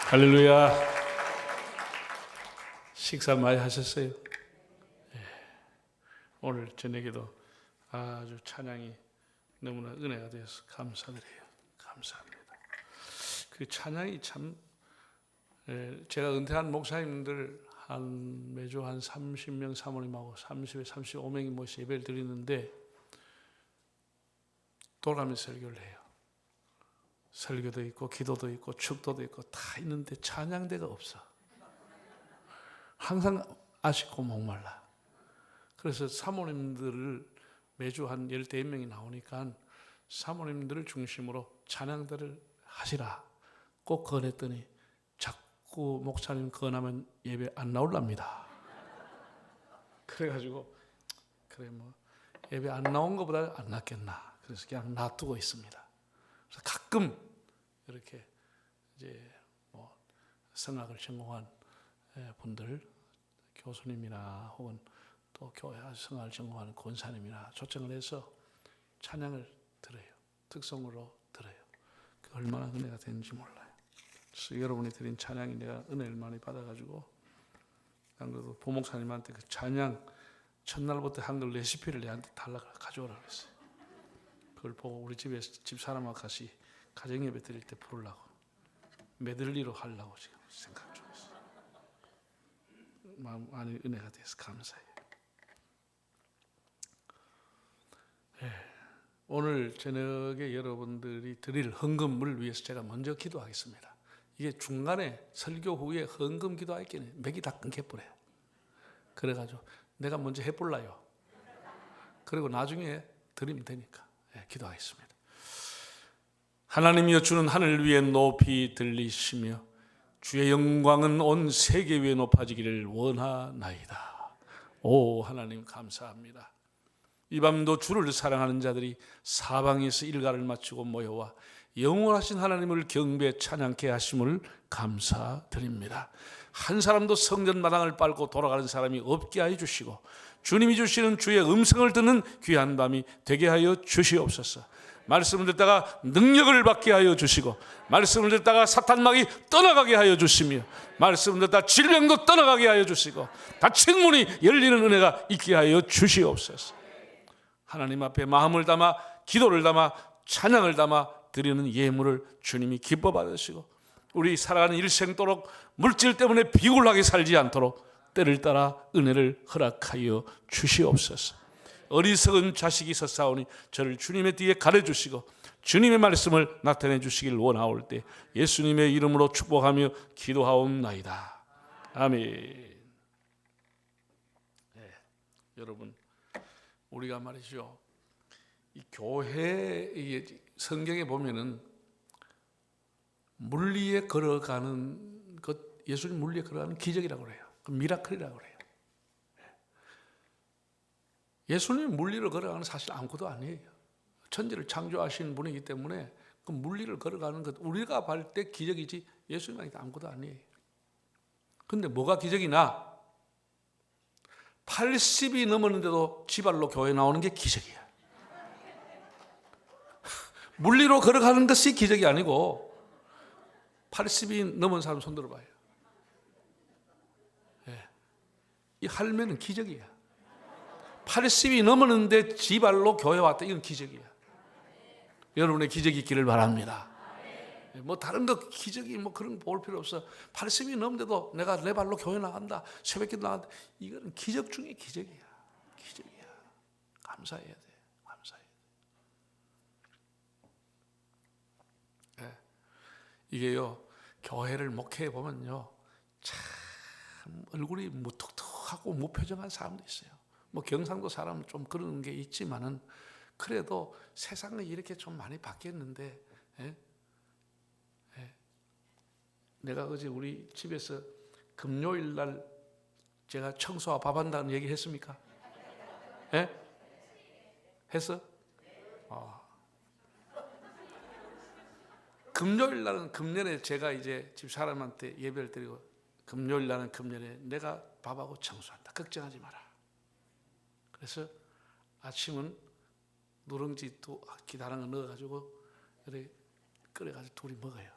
할렐루야. 식사 많이 하셨어요? 오늘 저녁에도 아주 찬양이 너무나 은혜가 되어서 감사드려요. 감사합니다. 그 찬양이 참, 제가 은퇴한 목사님들 매주 한 30명 사모님하고 30에 35명이 모여서 예배를 드리는데 돌아가면서 설교를 해요. 설교도 있고 기도도 있고 축도도 있고 다 있는데 찬양대가 없어. 항상 아쉽고 목말라. 그래서 사모님들을 매주 한 14명이 나오니까 사모님들을 중심으로 찬양대를 하시라 꼭 권했더니 자꾸 목사님 권하면 예배 안 나올랍니다. 그래가지고 그래 뭐 예배 안 나온 것보다 안 낫겠나. 그래서 그냥 놔두고 있습니다. 그래서 가끔 이렇게 이제 뭐 성악을 전공한 분들, 교수님이나 혹은 또 교회 성악을 전공하는 권사님이나 초청을 해서 찬양을 들어요. 특성으로 들어요. 그 얼마나 은혜가 되는지 몰라요. 그래서 여러분이 드린 찬양이 내가 은혜를 많이 받아가지고 안 그래도 부목사님한테 그 찬양 첫날부터 한글 레시피를 내한테 달라고 가져오라고 했어요. 그걸 보고 우리 집에서 집사람하고 같이 가정예배 드릴 때 부르려고 메들리로 하려고 지금 생각 중이었어요. 마음 안에 은혜가 돼서 감사해요. 오늘 저녁에 여러분들이 드릴 헌금을 위해서 제가 먼저 기도하겠습니다. 이게 중간에 설교 후에 헌금 기도할 때는 맥이 다 끊겨버려요. 그래가지고 내가 먼저 해볼라요. 그리고 나중에 드리면 되니까 기도하겠습니다. 하나님이여, 주는 하늘 위에 높이 들리시며 주의 영광은 온 세계 위에 높아지기를 원하나이다. 오 하나님 감사합니다. 이 밤도 주를 사랑하는 자들이 사방에서 일가를 마치고 모여와 영원하신 하나님을 경배 찬양케 하심을 감사드립니다. 한 사람도 성전 마당을 밟고 돌아가는 사람이 없게 하여 주시고 주님이 주시는 주의 음성을 듣는 귀한 밤이 되게 하여 주시옵소서. 말씀을 듣다가 능력을 받게 하여 주시고 말씀을 듣다가 사탄막이 떠나가게 하여 주시며 말씀을 듣다가 질병도 떠나가게 하여 주시고 닫힌 문이 열리는 은혜가 있게 하여 주시옵소서. 하나님 앞에 마음을 담아 기도를 담아 찬양을 담아 드리는 예물을 주님이 기뻐 받으시고 우리 살아가는 일생도록 물질 때문에 비굴하게 살지 않도록 때를 따라 은혜를 허락하여 주시옵소서. 어리석은 자식이 있었사오니 저를 주님의 뒤에 가려주시고 주님의 말씀을 나타내 주시길 원하올 때 예수님의 이름으로 축복하며 기도하옵나이다. 아멘. 여러분 우리가 말이죠, 이 교회 성경에 보면은 물리에 걸어가는 것, 예수님 물리에 걸어가는 기적이라고 그래요. 미라클이라고 그래요. 예수님 물리를 걸어가는 사실 아무것도 아니에요. 천지를 창조하신 분이기 때문에 그 물리를 걸어가는 것 우리가 볼 때 기적이지 예수님한테 아무것도 아니에요. 근데 뭐가 기적이나 80이 넘었는데도 지발로 교회 나오는 게 기적이야. 물리로 걸어가는 것이 기적이 아니고 80이 넘은 사람 손 들어봐요. 이 할매는 기적이야. 80이 넘었는데 지발로 교회 왔다. 이건 기적이야. 여러분의 기적이 있기를 바랍니다. 뭐 다른 거 기적이 뭐 그런 거 볼 필요 없어. 80이 넘는데도 내가 내 발로 교회 나간다. 새벽기도 나간다. 이거는 기적 중에 기적이야. 기적이야. 감사해야 돼. 감사해야 돼. 이게요, 교회를 목회해 보면요, 참 얼굴이 무뚝뚝하고 무표정한 사람도 있어요. 뭐 경상도 사람은 좀 그런 게 있지만은 그래도 세상은 이렇게 좀 많이 바뀌었는데, 내가 어제 우리 집에서 금요일 날 제가 청소와 밥 한다는 얘기 했습니까? 했어? 금요일 날은 금년에 제가 이제 집 사람한테 예배를 드리고 금요일 날은 금년에 내가 밥하고 청소한다. 걱정하지 마라. 그래서 아침은 누룽지 기다란 거 넣어가지고 끓여가지고 둘이 먹어요.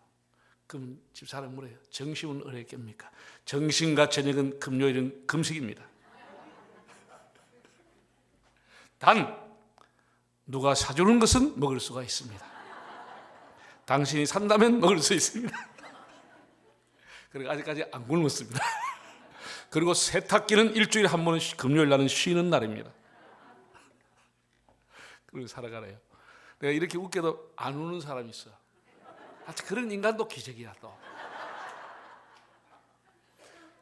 그럼 집사람 물어요. 정식은 어떻게 깹니까? 정식과 저녁은 금요일은 금식입니다. 단 누가 사주는 것은 먹을 수가 있습니다. 당신이 산다면 먹을 수 있습니다. 그리고 아직까지 안 굶었습니다. 그리고 세탁기는 일주일에 한 번은 금요일 날은 쉬는 날입니다. 그리고 살아가래요. 내가 이렇게 웃겨도 안 우는 사람이 있어. 하여튼 그런 인간도 기적이야. 또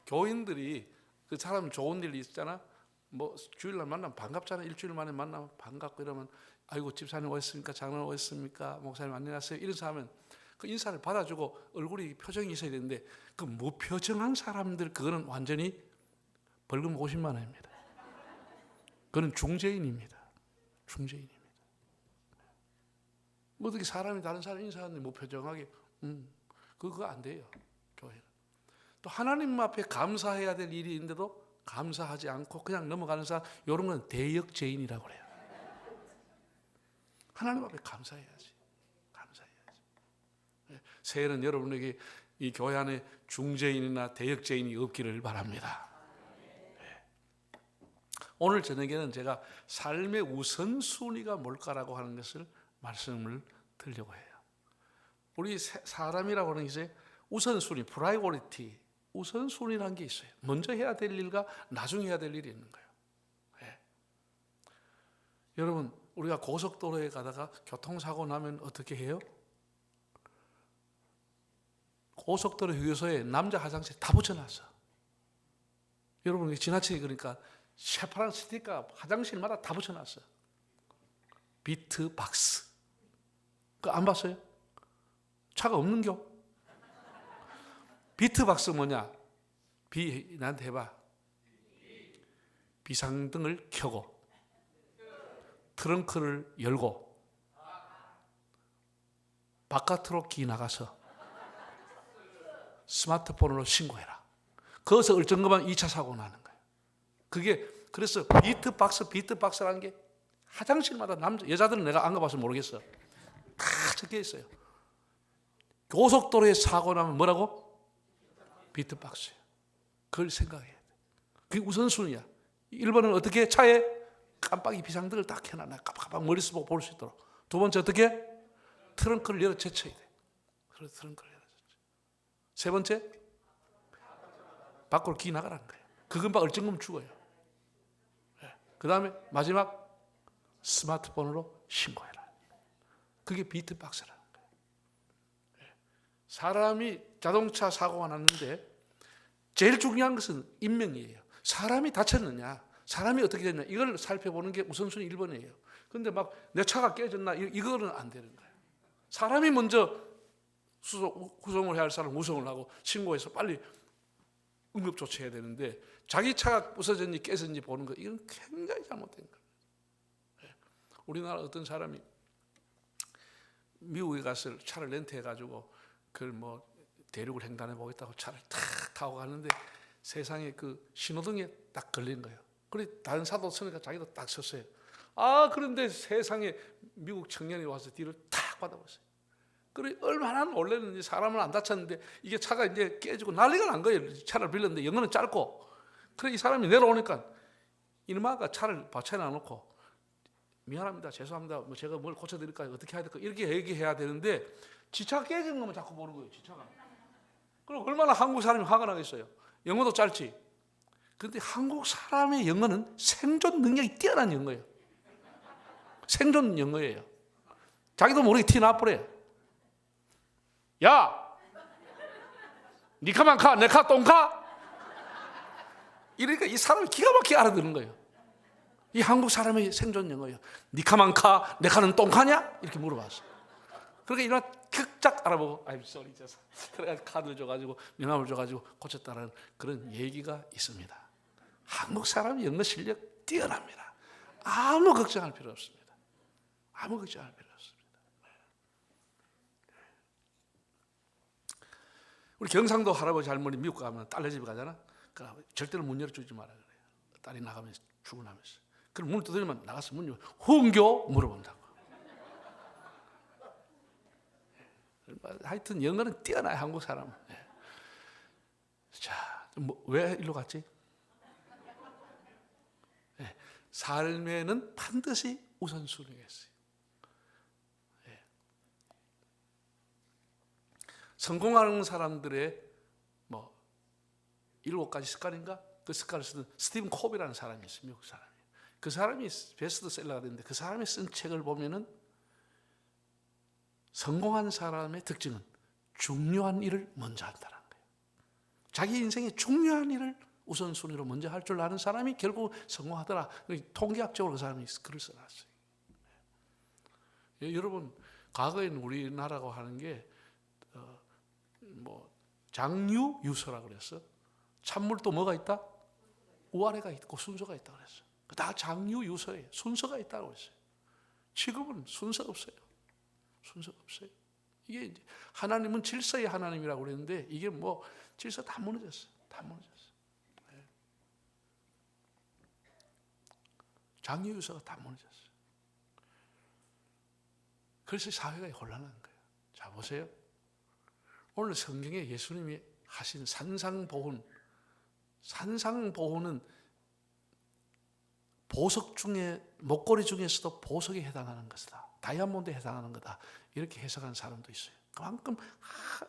교인들이 그 사람 좋은 일 있잖아. 뭐 주일날 만나면 반갑잖아. 일주일 만에 만나면 반갑고 이러면 아이고 집사님 오셨습니까? 장로님 오셨습니까? 목사님 안녕하세요. 이런 사람은 그 인사를 받아주고 얼굴이 표정이 있어야 되는데 그 무표정한 사람들 그거는 완전히 벌금 50만 원입니다. 그거는 중죄인입니다. 중죄인입니다. 뭐 어떻게 사람이 다른 사람 인사하는데 무표정하게 그거 안 돼요. 교회는. 또 하나님 앞에 감사해야 될 일이 있는데도 감사하지 않고 그냥 넘어가는 사람, 이런 건 대역죄인이라고 그래요. 하나님 앞에 감사해야지. 감사해야지. 새해는 여러분에게 이 교회 안에 중죄인이나 대역죄인이 없기를 바랍니다. 오늘 저녁에는 제가 삶의 우선순위가 뭘까라고 하는 것을 말씀을 드리려고 해요. 우리 사람이라고 하는 것에 우선순위, 프라이오리티, 우선순위라는 게 있어요. 먼저 해야 될 일과 나중에 해야 될 일이 있는 거예요. 네. 여러분, 우리가 고속도로에 가다가 교통사고 나면 어떻게 해요? 고속도로 휴게소에 남자 화장실 다 붙여놨어. 여러분, 지나치게 그러니까 새파란 스티커 화장실마다 다 붙여놨어. 비트박스. 그거 안 봤어요? 차가 없는겨? 비트박스 뭐냐? 나한테 해봐. 비상등을 켜고 트렁크를 열고 바깥으로 기 나가서 스마트폰으로 신고해라. 거기서 얼쩡거면 2차 사고 나는 거예요. 그게 그래서 비트박스라는 게 화장실마다 여자들은 내가 안 가봐서 모르겠어. 다 적혀 있어요. 고속도로에 사고 나면 뭐라고? 비트박스예요. 그걸 생각해야 돼. 그게 우선순위야. 1번은 어떻게? 차에 깜빡이 비상등을 딱 켜놔. 깜빡 머리 쓰고 볼 수 있도록. 두 번째 어떻게? 트렁크를 열어 제쳐야 돼. 그래서 트렁크를 열어 제쳐. 세 번째? 밖으로 기 나가라는 거예요. 그건 얼쩡거면 죽어요. 그 다음에 마지막 스마트폰으로 신고해라. 그게 비트박스라는 거예요. 사람이 자동차 사고가 났는데 제일 중요한 것은 인명이에요. 사람이 다쳤느냐, 사람이 어떻게 됐냐, 이걸 살펴보는 게 우선순위 1번이에요. 그런데 막 내 차가 깨졌나, 이거는 안 되는 거예요. 사람이 먼저 구성을 해야 할 사람 구성을 하고 신고해서 빨리 응급조치해야 되는데 자기 차가 부서졌니 깨졌니 보는 거, 이건 굉장히 잘못된 거예요. 우리나라 어떤 사람이 미국에 가서 차를 렌트해가지고 그걸 뭐 대륙을 횡단해 보겠다고 차를 탁 타고 가는데 세상에 그 신호등에 딱 걸린 거예요. 그래 다른 차도 서니까 자기도 딱 섰어요. 그런데 세상에 미국 청년이 와서 뒤를 탁 받아봤어요. 그래 얼마나 놀랐는지, 사람은 안 다쳤는데 이게 차가 이제 깨지고 난리가 난 거예요. 차를 빌렸는데 영어는 짧고. 그래 이 사람이 내려오니까 이놈아가 차를 받쳐 놔놓고 미안합니다, 죄송합니다, 뭐 제가 뭘 고쳐드릴까요, 어떻게 해야 될까, 이렇게 얘기해야 되는데 지차가 깨진 것만 자꾸 보는 거예요. 지차가. 그럼 얼마나 한국 사람이 화가 나겠어요. 영어도 짧지. 그런데 한국 사람의 영어는 생존 능력이 뛰어난 영어예요. 생존 영어예요. 자기도 모르게 티 나버려요. 야, 니카만 카, 내카 똥카. 이러니까 이 사람이 기가 막히게 알아듣는 거예요. 이 한국 사람의 생존 영어예요. 니카만 카, 내카는 똥카냐? 이렇게 물어봤어. 그러니까 이런 극작 알아보고 I'm sorry, 그래가지고 카드를 줘가지고 명함을 줘가지고 고쳤다는 그런 얘기가 있습니다. 한국 사람의 영어 실력 뛰어납니다. 아무 걱정할 필요 없습니다. 아무 걱정할 필요 없습니다. 우리 경상도 할아버지 할머니 미국 가면 딸네 집에 가잖아. 그러니까 절대로 문 열어주지 마라 그래요. 딸이 나가면서 출근하면서. 그럼 문을 두드리면 나가서 문 열어. 훈교 물어본다고. 하여튼 영어는 뛰어나요, 한국 사람은. 예. 자, 왜 일로 갔지? 예. 삶에는 반드시 우선순위가 있어요. 예. 성공하는 사람들의 7가지 습관인가? 그 습관을 쓰는 스티븐 코비라는 사람이 있어요. 미국 사람이. 그 사람이 베스트셀러가 됐는데 그 사람이 쓴 책을 보면은 성공한 사람의 특징은 중요한 일을 먼저 한다는 거예요. 자기 인생에 중요한 일을 우선순위로 먼저 할 줄 아는 사람이 결국 성공하더라. 통계학적으로 그 사람이 글을 써놨어요. 여러분, 과거에는 우리나라고 하는 게 장유유서라고 그랬어. 찬물도 뭐가 있다? 우아래가 있고 순서가 있다고 그랬어. 다 장유유서예요. 순서가 있다고 했어요. 지금은 순서가 없어요. 순서가 없어요. 이게 이제 하나님은 질서의 하나님이라고 그랬는데 이게 질서 다 무너졌어요. 다 무너졌어요. 네. 장유유서가 다 무너졌어요. 그래서 사회가 혼란한 거예요. 자, 보세요. 오늘 성경에 예수님이 하신 산상보훈은 보석 중에, 목걸이 중에서도 보석에 해당하는 것이다. 다이아몬드에 해당하는 거다. 이렇게 해석하는 사람도 있어요. 그만큼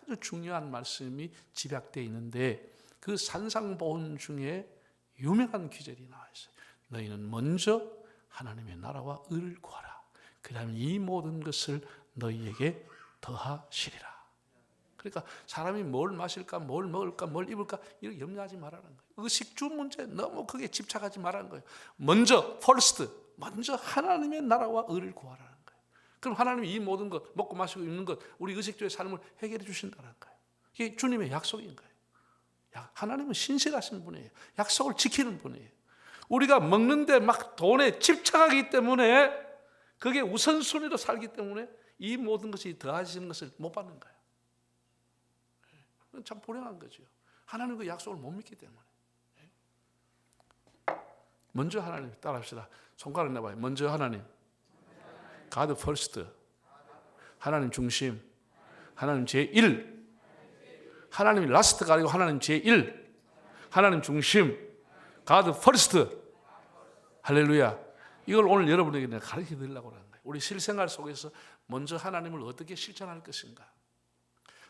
아주 중요한 말씀이 집약되어 있는데 그 산상보훈 중에 유명한 기절이 나와 있어요. 너희는 먼저 하나님의 나라와 의를 구하라. 그 다음에 이 모든 것을 너희에게 더하시리라. 그러니까 사람이 뭘 마실까, 뭘 먹을까, 뭘 입을까 이렇게 염려하지 말라는 거예요. 의식주 문제 너무 크게 집착하지 말라는 거예요. 먼저 먼저 하나님의 나라와 의를 구하라는 거예요. 그럼 하나님이 이 모든 것, 먹고 마시고 입는 것, 우리 의식주의 삶을 해결해 주신다는 거예요. 이게 주님의 약속인 거예요. 하나님은 신실하신 분이에요. 약속을 지키는 분이에요. 우리가 먹는데 막 돈에 집착하기 때문에 그게 우선순위로 살기 때문에 이 모든 것이 더하시는 것을 못 받는 거예요. 참 불행한 거죠. 하나님 그 약속을 못 믿기 때문에. 먼저 하나님 따라합시다. 손가락 내봐요. 먼저 하나님. God first. 하나님 중심. 하나님 제1. 하나님이 라스트가 아니고 하나님 제1. 하나님 중심. God first. 할렐루야. 이걸 오늘 여러분에게 내가 가르쳐 드리려고 하는 거예요. 우리 실생활 속에서 먼저 하나님을 어떻게 실천할 것인가.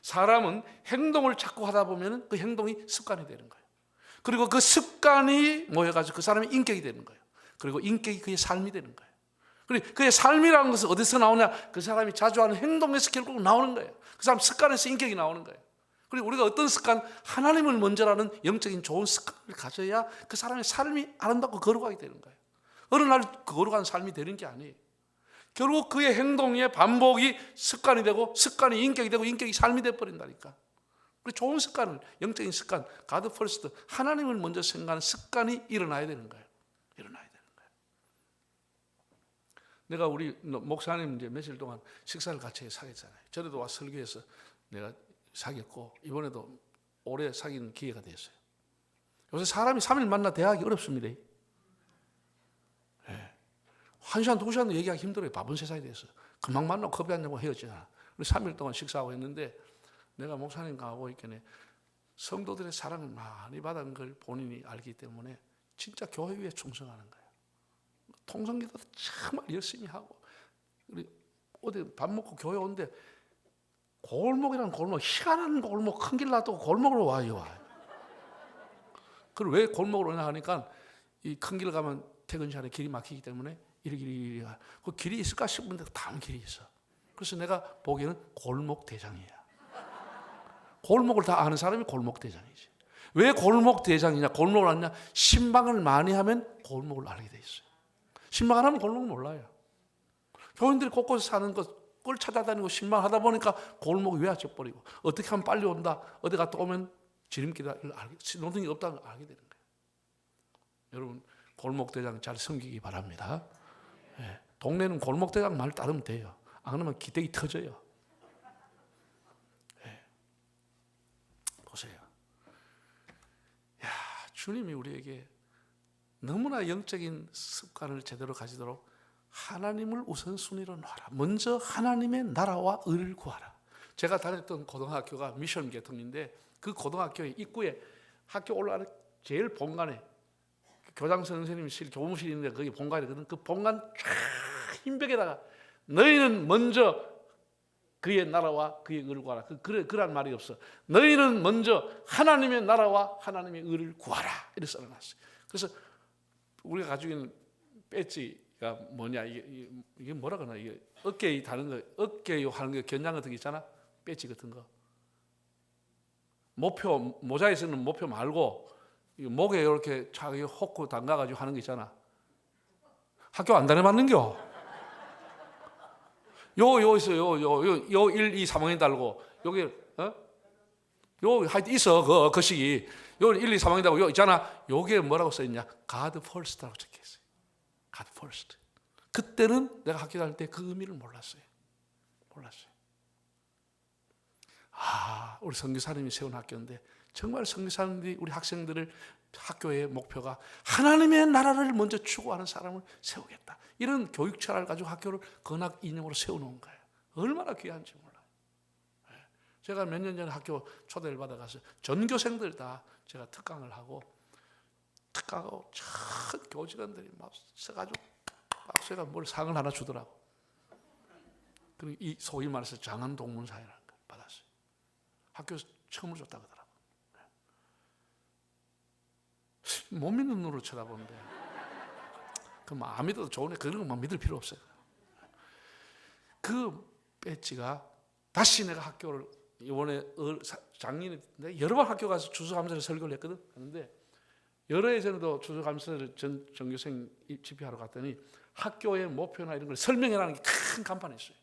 사람은 행동을 자꾸 하다 보면 그 행동이 습관이 되는 거예요. 그리고 그 습관이 모여가지고 그 사람의 인격이 되는 거예요. 그리고 인격이 그의 삶이 되는 거예요. 그리고 그의 삶이라는 것은 어디서 나오냐? 그 사람이 자주 하는 행동에서 결국 나오는 거예요. 그 사람 습관에서 인격이 나오는 거예요. 그리고 우리가 어떤 습관? 하나님을 먼저라는 영적인 좋은 습관을 가져야 그 사람의 삶이 아름답고 거룩하게 되는 거예요. 어느 날 거룩한 삶이 되는 게 아니에요. 결국 그의 행동의 반복이 습관이 되고 습관이 인격이 되고 인격이 삶이 되어버린다니까. 좋은 습관을, 영적인 습관, God first, 하나님을 먼저 생각하는 습관이 일어나야 되는 거예요. 일어나야 되는 거예요. 내가 우리 목사님 이제 며칠 동안 식사를 같이 사귀었잖아요. 전에도 와 설교해서 내가 사귀었고 이번에도 오래 사귀는 기회가 됐어요. 요새 사람이 3일 만나 대화하기 어렵습니다. 1시간, 2시간도 얘기하기 힘들어요. 바쁜 세상에 대해서. 금방 만나고 커피 한잔하고 헤어지잖아. 3일 동안 식사하고 했는데 내가 목사님 가고 있겠네. 성도들의 사랑을 많이 받은 걸 본인이 알기 때문에 진짜 교회 위에 충성하는 거예요. 통성기도 정말 열심히 하고 우리 어디 밥 먹고 교회 오는데 골목이라는 골목, 희한한 골목, 큰 길 놔두고 골목으로 와요. 그럼 왜 골목으로 오냐 하니까 이 큰 길 가면 퇴근 시간에 길이 막히기 때문에 이리 그 길이 있을까 싶은데 다음 길이 있어. 그래서 내가 보기에는 골목 대장이야. 골목을 다 아는 사람이 골목 대장이지. 왜 골목 대장이냐? 골목을 아느냐? 신방을 많이 하면 골목을 알게 돼 있어요. 신방 안 하면 골목을 몰라요. 교인들이 곳곳에 사는 것을 찾아다니고 신방하다 보니까 골목이 외워져버리고 어떻게 하면 빨리 온다. 어디 갔다 오면 지름길을 알게, 신호등이 없다는 걸 알게 되는 거예요. 여러분 골목 대장 잘 섬기기 바랍니다. 네. 동네는 골목 대장 말 따르면 돼요. 안 그러면 기대기 터져요. 네. 보세요. 야, 주님이 우리에게 너무나 영적인 습관을 제대로 가지도록 하나님을 우선순위로 놔라. 먼저 하나님의 나라와 의를 구하라. 제가 다녔던 고등학교가 미션 계통인데 그 고등학교의 입구에 학교 올라가는 제일 본관에 교장 선생님실 교무실이 있는데 거기 본관이거든. 그 본관 쫙 흰 벽에다가 너희는 먼저 그의 나라와 그의 의를 구하라. 그란 말이 없어. 너희는 먼저 하나님의 나라와 하나님의 의를 구하라. 이렇게 써놨어요. 그래서 우리가 가지고 있는 배지가 뭐냐, 이게 뭐라 그러나, 이게 어깨에 다는 거, 어깨에 하는 거, 견장 같은 거 있잖아. 배지 같은 거. 모표, 모자에 쓰는 모표 말고 목에 이렇게 자기 호크 담가가지고 하는 거 있잖아. 학교 안 다녀봤는겨? 요 있어요. 요 1, 2, 3학년 달고 여기 요 하여튼 있어 그 시기. 요 1, 2, 3학년 달고 요 있잖아. 요게 뭐라고 써 있냐? God first라고 적혀 있어요. God first. 그때는 내가 학교 다닐 때 그 의미를 몰랐어요. 우리 선교사님이 세운 학교인데 정말 선교사님들이 우리 학생들을 학교의 목표가 하나님의 나라를 먼저 추구하는 사람을 세우겠다. 이런 교육 철학을 가지고 학교를 건학 이념으로 세워놓은 거예요. 얼마나 귀한지 몰라요. 제가 몇 년 전에 학교 초대를 받아가서 전교생들 다 제가 특강을 하고 첫 교직원들이 막 써가지고 박수가 뭘 상을 하나 주더라고. 그리고 이 소위 말해서 장안동문상이라는 걸 받았어요. 학교에서 처음으로 줬다고 하더라고. 못 믿는 눈으로 쳐다보는데 그럼 안 믿어도 좋으네. 그런 것만 믿을 필요 없어요. 그 배지가 다시 내가 학교를 이번에 작년에 내가 여러 번 학교 가서 주소감사를 설교를 했거든. 그런데 여러 해 전에도 주소감사를 전교생 집회하러 갔더니 학교의 목표나 이런 걸 설명해라는 게 큰 간판이 있어요.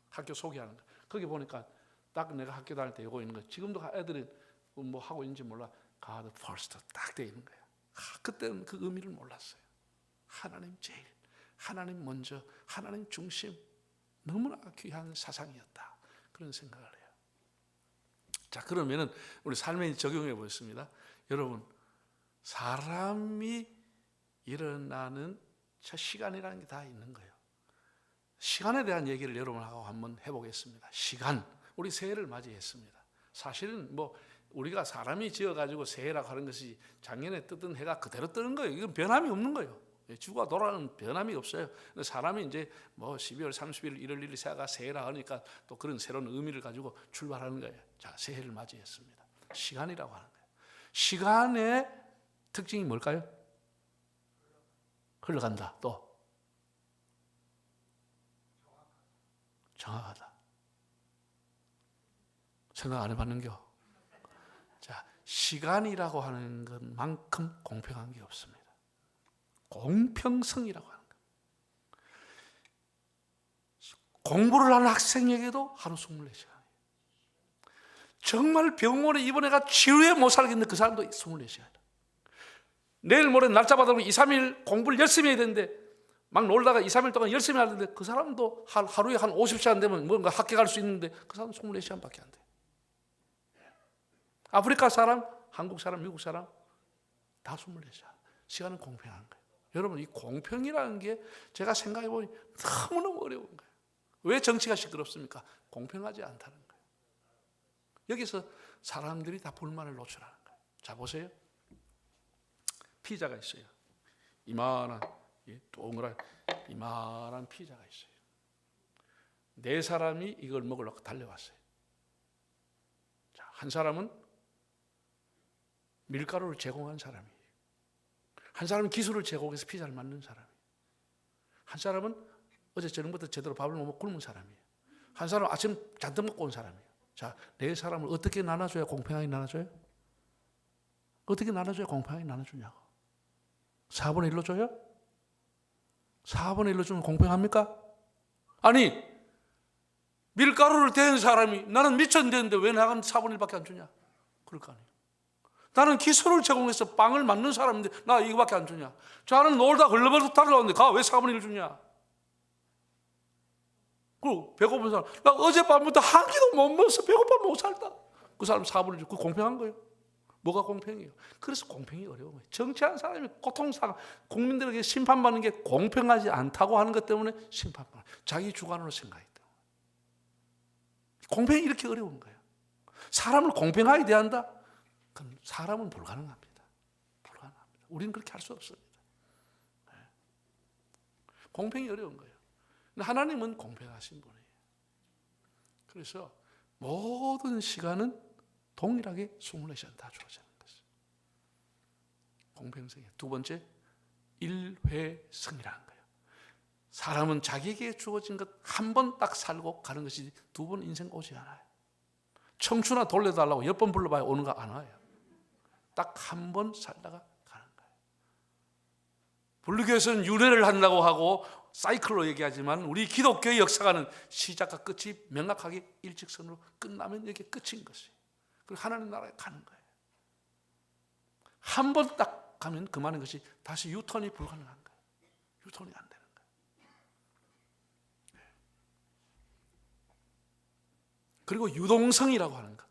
학교 소개하는 거. 거기 보니까 딱 내가 학교 다닐 때 이거 있는 거. 지금도 애들이 뭐 하고 있는지 몰라. God first 딱 돼 있는 거야. 그때는 그 의미를 몰랐어요. 하나님 제일, 하나님 먼저, 하나님 중심. 너무나 귀한 사상이었다. 그런 생각을 해요. 자, 그러면은 우리 삶에 적용해 보겠습니다. 여러분, 사람이 일어나는 시간이라는 게 다 있는 거예요. 시간에 대한 얘기를 여러분하고 한번 해보겠습니다. 시간, 우리 새해를 맞이했습니다. 사실은 뭐 우리가 사람이 지어가지고 새해라고 하는 것이 작년에 뜨던 해가 그대로 뜨는 거예요. 이건 변함이 없는 거예요. 주가 돌아가는 변함이 없어요. 사람이 이제 뭐 12월 30일 1월 1일 새해가 새해라 하니까 또 그런 새로운 의미를 가지고 출발하는 거예요. 자, 새해를 맞이했습니다. 시간이라고 하는 거예요. 시간의 특징이 뭘까요? 흘러간다. 또 정확하다. 생각 안 해봤는겨? 자, 시간이라고 하는 것만큼 공평한 게 없습니다. 공평성이라고 하는 것. 공부를 하는 학생에게도 하루 24시간이에요. 정말 병원에 입원해가 치료에 못 살겠는데 그 사람도 24시간. 내일 모레 날짜 받아보면 2, 3일 공부를 열심히 해야 되는데 막 놀다가 2, 3일 동안 열심히 하는데 그 사람도 하루에 한 50시간 되면 뭔가 합격할 수 있는데 그 사람은 24시간밖에 안 돼요. 아프리카 사람, 한국 사람, 미국 사람 다 24시간. 시간은 공평한 거예요. 여러분, 이 공평이라는 게 제가 생각해보니 너무너무 어려운 거예요. 왜 정치가 시끄럽습니까? 공평하지 않다는 거예요. 여기서 사람들이 다 불만을 노출하는 거예요. 자, 보세요. 피자가 있어요. 이만한 동그란 이만한 피자가 있어요. 4사람이 이걸 먹으려고 달려왔어요. 자, 한 사람은 밀가루를 제공한 사람이에요. 한 사람은 기술을 제공해서 피자를 만든 사람이에요. 한 사람은 어제 저녁부터 제대로 밥을 못 먹고 굶은 사람이에요. 한 사람은 아침 잔뜩 먹고 온 사람이에요. 자, 4사람을 어떻게 나눠줘야 공평하게 나눠줘요? 어떻게 나눠줘야 공평하게 나눠주냐고. 4분의 1로 줘요? 4분의 1로 주면 공평합니까? 아니, 밀가루를 댄 사람이 나는 미천대는데 왜 나는 4분의 1밖에 안 주냐? 그럴 거 아니에요. 나는 기술을 제공해서 빵을 만든 사람인데 나 이거밖에 안 주냐? 저는 놀다 걸러버려서 달려왔는데 가 왜 4분의 1을 주냐? 그리고 배고픈 사람, 나 어젯밤부터 한 끼도 못 먹어서 배고파 못 살다. 그 사람 4분의 1 주고 공평한 거예요? 뭐가 공평해요? 그래서 공평이 어려운 거예요. 정치하는 사람이 고통상 국민들에게 심판받는 게 공평하지 않다고 하는 것 때문에 심판받는 거예요. 자기 주관으로 생각했기 때문에. 공평이 이렇게 어려운 거예요. 사람을 공평하게 대한다? 그럼 사람은 불가능합니다. 불가능합니다. 우리는 그렇게 할 수 없습니다. 공평이 어려운 거예요. 하나님은 공평하신 분이에요. 그래서 모든 시간은 동일하게 24시간 다 주어지는 것이에요. 공평성이에요. 두 번째, 일회성이라는 거예요. 사람은 자기에게 주어진 것 한 번 딱 살고 가는 것이 두 번 인생 오지 않아요. 청춘아 돌려달라고 10번 불러봐야 오는 거 안 와요. 딱 한 번 살다가 가는 거예요. 불교에서는 윤회를 한다고 하고 사이클로 얘기하지만 우리 기독교의 역사가는 시작과 끝이 명확하게 일직선으로 끝나면 이게 끝인 것이에요. 그리고 하나님 나라에 가는 거예요. 한 번 딱 가면 그만인 것이 다시 유턴이 불가능한 거예요. 유턴이 안 되는 거예요. 그리고 유동성이라고 하는 것.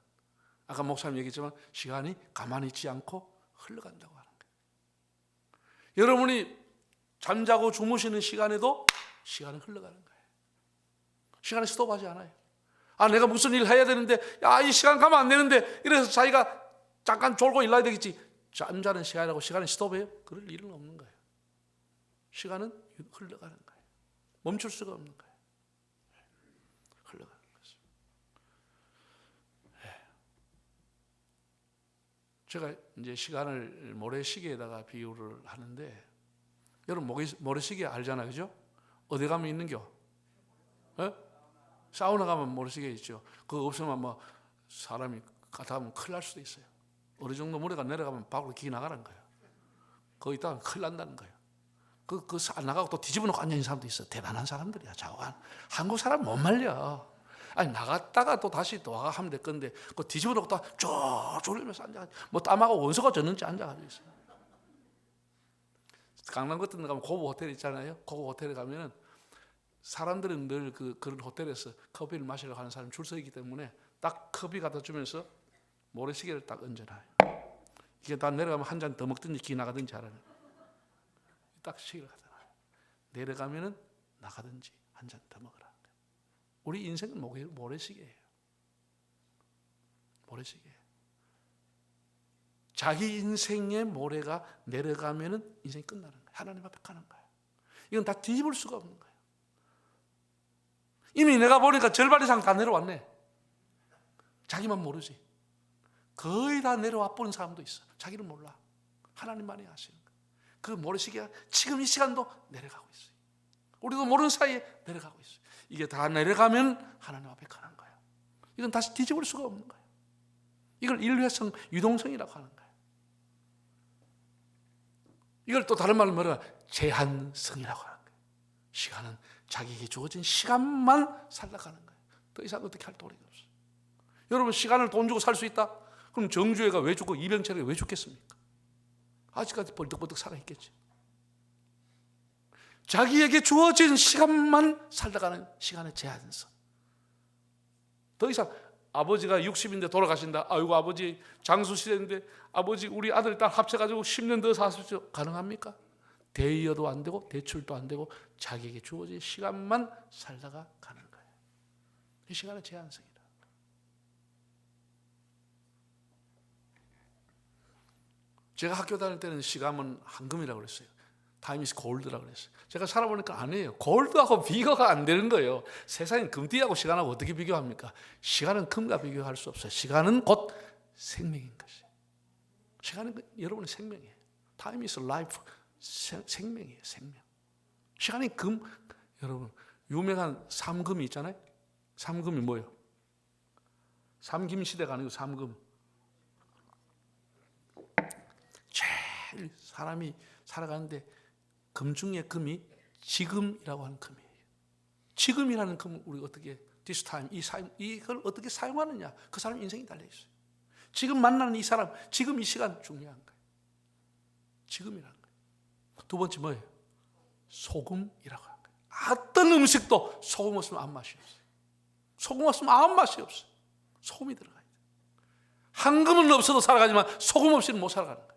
아까 목사님 얘기했지만 시간이 가만히 있지 않고 흘러간다고 하는 거예요. 여러분이 잠자고 주무시는 시간에도 시간은 흘러가는 거예요. 시간이 스톱하지 않아요. 내가 무슨 일 해야 되는데 이 시간 가면 안 되는데 이래서 자기가 잠깐 졸고 일어나야 되겠지. 잠자는 시간이라고 시간이 스톱해요? 그럴 일은 없는 거예요. 시간은 흘러가는 거예요. 멈출 수가 없는 거예요. 흘러가는 것이죠. 제가 이제 시간을 모래시계에다가 비유를 하는데 여러분 모래시계 알잖아요, 그죠? 어디 가면 있는겨? 사우나 가면 모래시계 있죠. 그거 없으면 뭐 사람이 가다 하면 큰일 날 수도 있어요. 어느 정도 물에가 내려가면 밖으로 기어 나가는 거예요. 거기 있다가 큰일 난다는 거예요. 안 나가고 또 뒤집어 놓고 앉아있는 사람도 있어. 대단한 사람들이야. 자관. 한국 사람 못 말려. 나갔다가 또 다시 또 와가 하면 될 건데 그 뒤집어 놓고 또 쭉 졸리면서 앉아. 뭐 땀하고 원소가 졌는지 앉아가지고 있어요. 강남 같은 데 가면 고급 호텔 있잖아요. 고급 호텔에 가면은 사람들은 늘 그런 호텔에서 커피를 마시려고 하는 사람이 줄 서 있기 때문에 딱 커피 갖다 주면서 모래시계를 딱 얹어놔요. 이게 다 내려가면 한 잔 더 먹든지 기 나가든지 하라는 딱 시계를 갖다 놔요. 내려가면은 나가든지 한 잔 더 먹으라. 우리 인생은 모래시계예요. 모래시계. 자기 인생의 모래가 내려가면은 인생이 끝나는 거예요. 하나님 앞에 가는 거예요. 이건 다 뒤집을 수가 없는 거예요. 이미 내가 보니까 절반 이상 다 내려왔네. 자기만 모르지. 거의 다 내려와 본 사람도 있어. 자기는 몰라. 하나님만이 아시는 거예요. 그 모래시계가 지금 이 시간도 내려가고 있어요. 우리도 모르는 사이에 내려가고 있어요. 이게 다 내려가면 하나님 앞에 가는 거예요. 이건 다시 뒤집을 수가 없는 거예요. 이걸 일회성, 유동성이라고 하는 거예요. 이걸 또 다른 말로 뭐라 제한성이라고 하는 거예요. 시간은 자기에게 주어진 시간만 살아가는 거예요. 더 이상 어떻게 할 도리가 없어요. 여러분 시간을 돈 주고 살 수 있다? 그럼 정주회가 왜 죽고 이병철이가 왜 죽겠습니까? 아직까지 벌떡벌떡 살아있겠지. 자기에게 주어진 시간만 살아가는 시간의 제한성. 더 이상 아버지가 60인데 돌아가신다. 아이고 아버지 장수시대인데 아버지 우리 아들 딸 합쳐가지고 10년 더 사십시오. 가능합니까? 대의여도 안 되고 대출도 안 되고 자기에게 주어진 시간만 살다가 가는 거예요. 이 시간의 제한성이다. 제가 학교 다닐 때는 시간은 황금이라고 그랬어요. Time is gold라고 그랬어요. 제가 살아보니까 아니에요. 골드하고 비교가 안 되는 거예요. 세상에 금띠하고 시간하고 어떻게 비교합니까? 시간은 금과 비교할 수 없어요. 시간은 곧 생명인 것이에요. 시간은 여러분의 생명이에요. Time is life. 생명이에요. 생명. 시간이 금. 여러분 유명한 삼금이 있잖아요. 삼금이 뭐예요? 삼김시대가 아니고 삼금. 제일 사람이 살아가는데 금 중에 금이 지금이라고 하는 금이에요. 지금이라는 금은 우리가 어떻게 this time, 이걸 어떻게 사용하느냐 그 사람 인생이 달려있어요. 지금 만나는 이 사람, 지금 이 시간 중요한 거예요. 지금이라는 거예요. 두 번째 뭐예요? 소금이라고 하는 거예요. 어떤 음식도 소금 없으면 아무 맛이 없어요. 소금 없으면 아무 맛이 없어요. 소금이 들어가야 돼요. 황금은 없어도 살아가지만 소금 없이는 못 살아가는 거예요.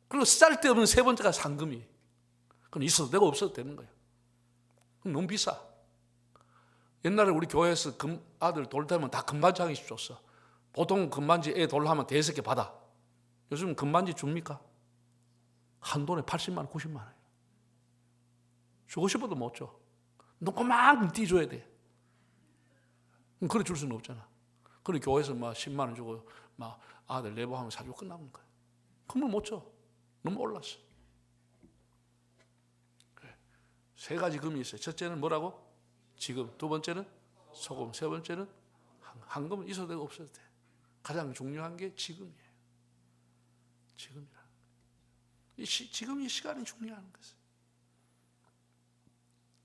그리고 쓸데없는 세 번째가 상금이에요. 그럼 있어도 되고 없어도 되는 거예요. 그럼 너무 비싸. 옛날에 우리 교회에서 아들 돌되면 다 금반지 한 개씩 줬어. 보통 금반지 애 돌하면 5개 받아. 요즘 금반지 줍니까? 한 돈에 80만 원, 90만 원. 주고 싶어도 못 줘. 너 그만큼 띄줘야 돼. 그래 줄 수는 없잖아. 그래 교회에서 막 10만 원 주고 막 아들 내보하면 사주고 끝나는 거야. 그러면 못 줘. 너무 올랐어. 그래. 3가지 금이 있어요. 첫째는 뭐라고? 지금. 두 번째는 소금. 세 번째는 황금은 있어도 되고 없어도 돼. 가장 중요한 게 지금이에요. 지금이라. 지금 이 시간이 중요한 것이에요.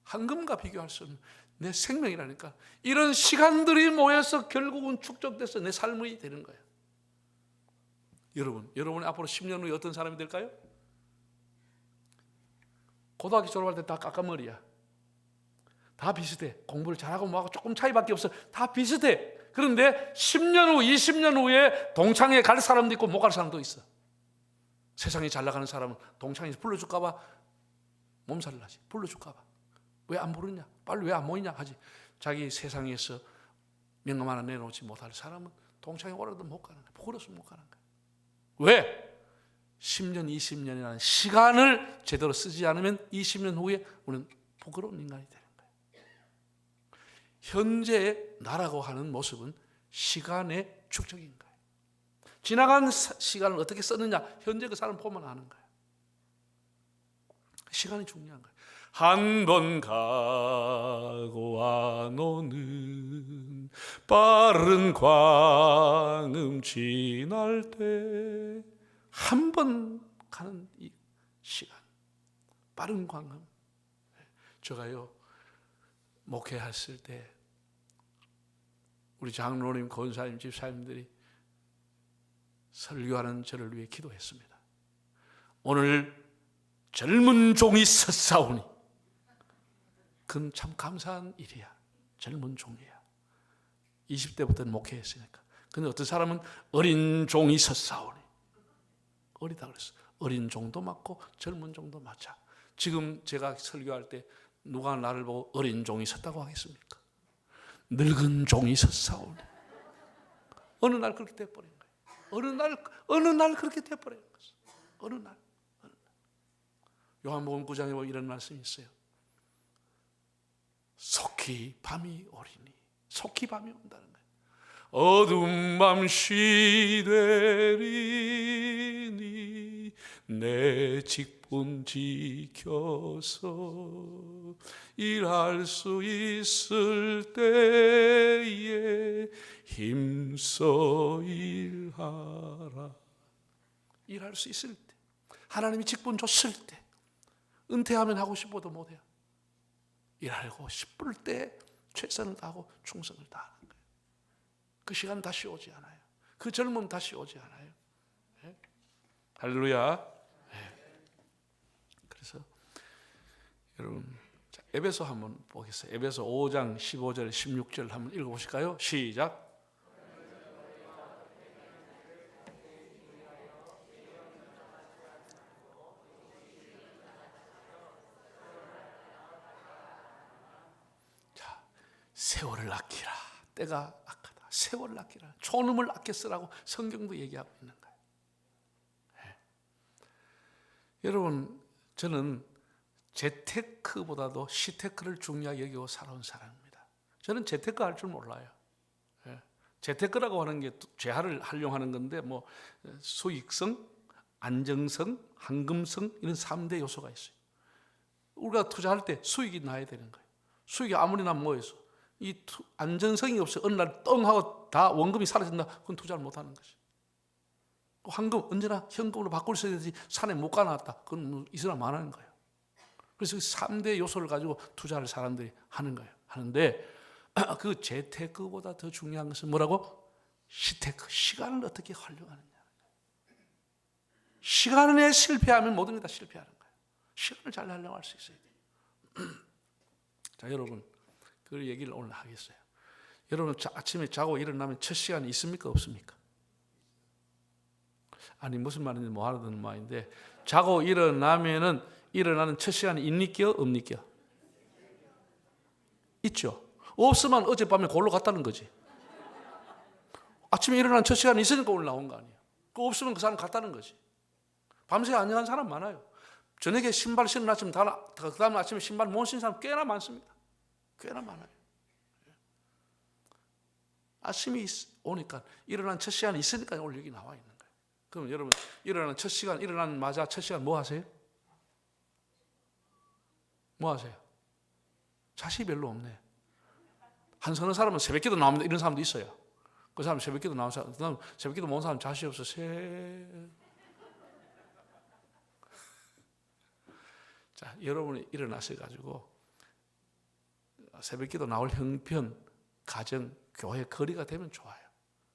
황금과 비교할 수 없는 내 생명이라니까. 이런 시간들이 모여서 결국은 축적돼서 내 삶이 되는 거예요. 여러분이 앞으로 10년 후에 어떤 사람이 될까요? 고등학교 졸업할 때 다 까까머리야. 다 비슷해. 공부를 잘하고 뭐하고 조금 차이밖에 없어. 다 비슷해. 그런데 10년 후, 20년 후에 동창회 갈 사람도 있고 못 갈 사람도 있어. 세상에 잘 나가는 사람은 동창회에서 불러줄까 봐 몸살을 나지. 불러줄까 봐. 왜 안 부르냐? 빨리 왜 안 모이냐? 하지. 자기 세상에서 명함 하나 내놓지 못할 사람은 동창회 오래도 못 가는 거야. 부끄러워서 못 가는 거야. 왜? 10년, 20년이라는 시간을 제대로 쓰지 않으면 20년 후에 우리는 부끄러운 인간이 되는 거예요. 현재의 나라고 하는 모습은 시간의 축적인 거예요. 지나간 시간을 어떻게 썼느냐, 현재 그 사람 보면 아는 거예요. 시간이 중요한 거예요. 한 번 가고 안 오는 빠른 광음 지날 때, 한 번 가는 이 시간, 빠른 광음. 제가요 목회했을 때 우리 장로님, 권사님, 집사님들이 설교하는 저를 위해 기도했습니다. 오늘 젊은 종이 섰사오니, 그건 참 감사한 일이야. 젊은 종이야. 20대부터는 목회했으니까. 근데 어떤 사람은 어린 종이 섰사오니, 어리다 그랬어. 어린 종도 맞고 젊은 종도 맞아. 지금 제가 설교할 때 누가 나를 보고 어린 종이 섰다고 하겠습니까? 늙은 종이 섰사오니. 어느 날 그렇게 돼버린 거예요. 어느 날 그렇게 돼버린 거죠. 어느 날. 요한복음 9장에 보면 이런 말씀이 있어요. 속히 밤이 오리니. 속히 밤이 온다는 거예요. 어두운 밤 시되리니 내 직분 지켜서 일할 수 있을 때에 힘써 일하라. 일할 수 있을 때, 하나님이 직분 줬을 때, 은퇴하면 하고 싶어도 못해요. 일하고 싶을 때 최선을 다하고 충성을 다하는 거예요. 그 시간 다시 오지 않아요. 그 젊음 다시 오지 않아요. 네? 할렐루야. 네. 그래서 여러분, 자, 에베소 한번 보겠어요. 에베소 5장 15절 16절 한번 읽어보실까요? 시작. 세월을 아끼라. 때가 악하다. 세월을 아끼라. 초름을 아껴 쓰라고 성경도 얘기하고 있는 거예요. 네. 여러분, 저는 재테크보다도 시테크를 중요하게 여기고 살아온 사람입니다. 저는 재테크 할 줄 몰라요. 네. 재테크라고 하는 게 재화를 활용하는 건데, 뭐 수익성, 안정성, 황금성, 이런 3대 요소가 있어요. 우리가 투자할 때 수익이 나야 되는 거예요. 수익이 아무리 나면 뭐해서 이 안전성이 없어요. 어느 날 뻥 하고 다 원금이 사라진다. 그건 투자를 못하는 것이. 황금 언제나 현금으로 바꿀 수 있어야지. 산에 못 가놨다. 그건 이 사람 안 하는 거예요. 그래서 3대 요소를 가지고 투자를 사람들이 하는 거예요. 하는데 그 재테크보다 더 중요한 것은 뭐라고? 시테크. 시간을 어떻게 활용하느냐. 시간에 실패하면 모든 게 다 실패하는 거예요. 시간을 잘 활용할 수 있어야 돼요. 자, 여러분, 그 얘기를 오늘 하겠어요. 여러분, 아침에 자고 일어나면 첫 시간이 있습니까? 없습니까? 아니, 무슨 말인지 뭐 하려는 말인데, 자고 일어나면은 일어나는 첫 시간이 있니껴? 없니껴? 있죠. 없으면 어젯밤에 골로 갔다는 거지. 아침에 일어난 첫 시간이 있으니까 오늘 나온 거 아니에요. 그 없으면 그 사람 갔다는 거지. 밤새 안녕한 사람 많아요. 저녁에 신발 신은 아침 그 다음 아침에 신발 못 신는 사람 꽤나 많습니다. 꽤나 많아요. 아침이 오니까 일어난 첫 시간이 있으니까 오늘 여기 나와 있는 거예요. 그럼 여러분 일어나는 첫 시간, 일어나자마자 첫 시간 뭐 하세요? 뭐 하세요? 자식이 별로 없네. 한 서너 사람은 새벽기도 나옵니다. 이런 사람도 있어요. 그 사람 새벽기도 나온 사람, 그 다음 새벽기도 모은 사람 자식이 없어. 자, 여러분이 일어나셔가지고 새벽기도 나올 형편, 가정, 교회, 거리가 되면 좋아요.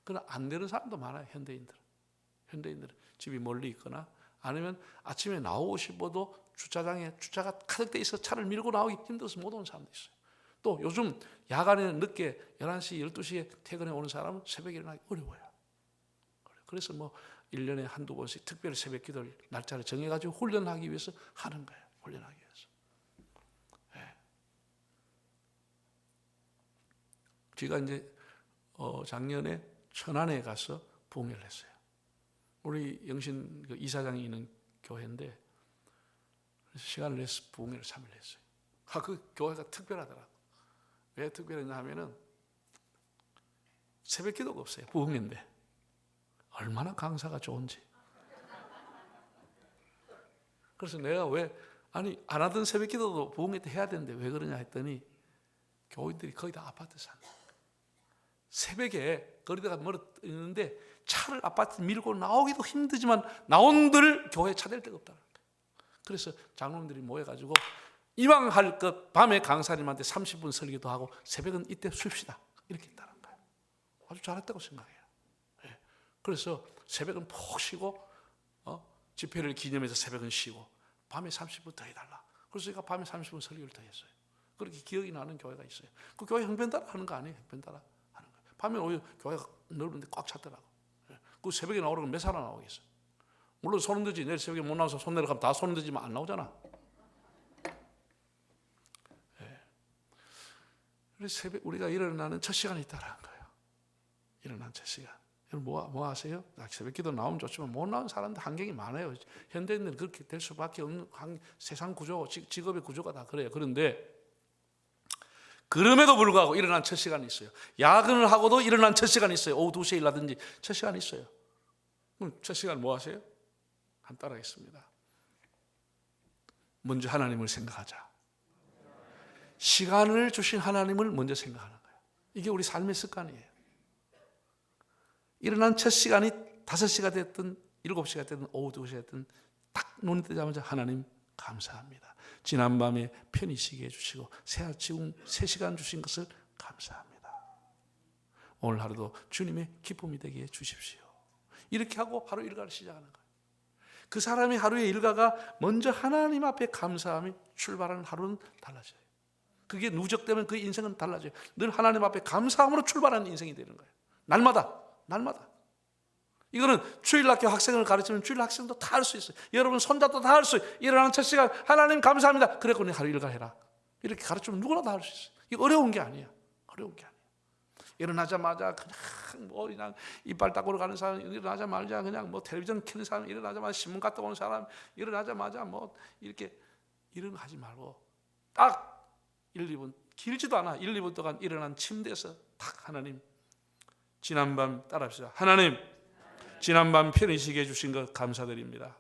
그러나 안 되는 사람도 많아요. 현대인들은 집이 멀리 있거나 아니면 아침에 나오고 싶어도 주차장에 주차가 가득 있어 차를 밀고 나오기 힘들어서 못 오는 사람도 있어요. 또 요즘 야간에 늦게 11시, 12시에 퇴근해 오는 사람은 새벽에 일어나기 어려워요. 그래서 뭐 1년에 한두 번씩 특별히 새벽 기도를 날짜를 정해가지고 훈련하기 위해서 하는 거예요. 훈련하기 위해서. 네. 제가 이제 작년에 천안에 가서 부흥회를 했어요. 우리 영신 그 이사장이 있는 교회인데 시간을 내서 부흥회를 참여했어요. 그 교회가 특별하더라고요. 왜 특별했냐 하면은 새벽 기도가 없어요. 부흥회인데 얼마나 강사가 좋은지. 그래서 내가 안 하던 새벽 기도도 부흥회 때 해야 되는데 왜 그러냐 했더니 교인들이 거의 다 아파트 산다. 새벽에 거리다가 멀었는데 차를 아파트 밀고 나오기도 힘들지만 나온들 교회에 차 댈 데가 없다. 그래서 장로님들이 모여가지고 이왕 할 것 밤에 강사님한테 30분 설교도 하고 새벽은 이때 쉽시다 이렇게 했다는 거예요. 아주 잘했다고 생각해요. 네. 그래서 새벽은 푹 쉬고 집회를 기념해서 새벽은 쉬고 밤에 30분 더 해달라. 그래서 제가 밤에 30분 설교를 더 했어요. 그렇게 기억이 나는 교회가 있어요. 그 교회 형편 따라 하는 거 아니에요. 형편 따라 하는 거예요. 밤에 오히려 교회가 넓은데 꽉 찼더라고. 네. 그 새벽에 나오려면 몇 사람 나오겠어요. 물론 손 흔들지. 내일 새벽에 못 나와서 손 내려가면 다 손 흔들지만 안 나오잖아. 그래서 새벽 우리가 일어나는 첫 시간이 있다라는 거예요. 일어나는 첫 시간. 여러분 뭐 하세요? 새벽 기도 나오면 좋지만 못 나오는 사람들 환경이 많아요. 현대인들은 그렇게 될 수밖에 없는 세상 구조, 직업의 구조가 다 그래요. 그런데 그럼에도 불구하고 일어난 첫 시간이 있어요. 야근을 하고도 일어난 첫 시간이 있어요. 오후 2시에 일하든지 첫 시간이 있어요. 그럼 첫 시간 뭐 하세요? 한 따라하겠습니다. 먼저 하나님을 생각하자. 시간을 주신 하나님을 먼저 생각하는 거예요. 이게 우리 삶의 습관이에요. 일어난 첫 시간이 5시가 됐든 7시가 됐든 오후 2시가 됐든 딱 눈 뜨자마자 하나님 감사합니다. 지난밤에 편히 쉬게 해주시고 새 아침 3시간 주신 것을 감사합니다. 오늘 하루도 주님의 기쁨이 되게 해주십시오. 이렇게 하고 하루 일과를 시작하는 거예요. 그 사람이 하루의 일과가 먼저 하나님 앞에 감사함이 출발하는 하루는 달라져요. 그게 누적되면 그 인생은 달라져요. 늘 하나님 앞에 감사함으로 출발하는 인생이 되는 거예요. 날마다. 이거는 주일학교 학생을 가르치면 주일 학생도 다 할 수 있어요. 여러분 손자도 다 할 수 있어요. 일어나는 첫 시간 하나님 감사합니다. 그래 그냥 하루 일과 해라. 이렇게 가르치면 누구나 다 할 수 있어요. 이게 어려운 게 아니에요. 일어나자마자 그냥 이빨 닦으러 가는 사람, 일어나자마자 그냥 텔레비전 켜는 사람, 일어나자마자 신문 갖다 오는 사람, 일어나자마자 이렇게 이런 거 하지 말고 딱 1, 2분 길지도 않아. 1, 2분 동안 일어난 침대에서 딱 하나님 지난밤 따라합시다. 하나님 지난밤 편히 쉬게 해주신 것 감사드립니다.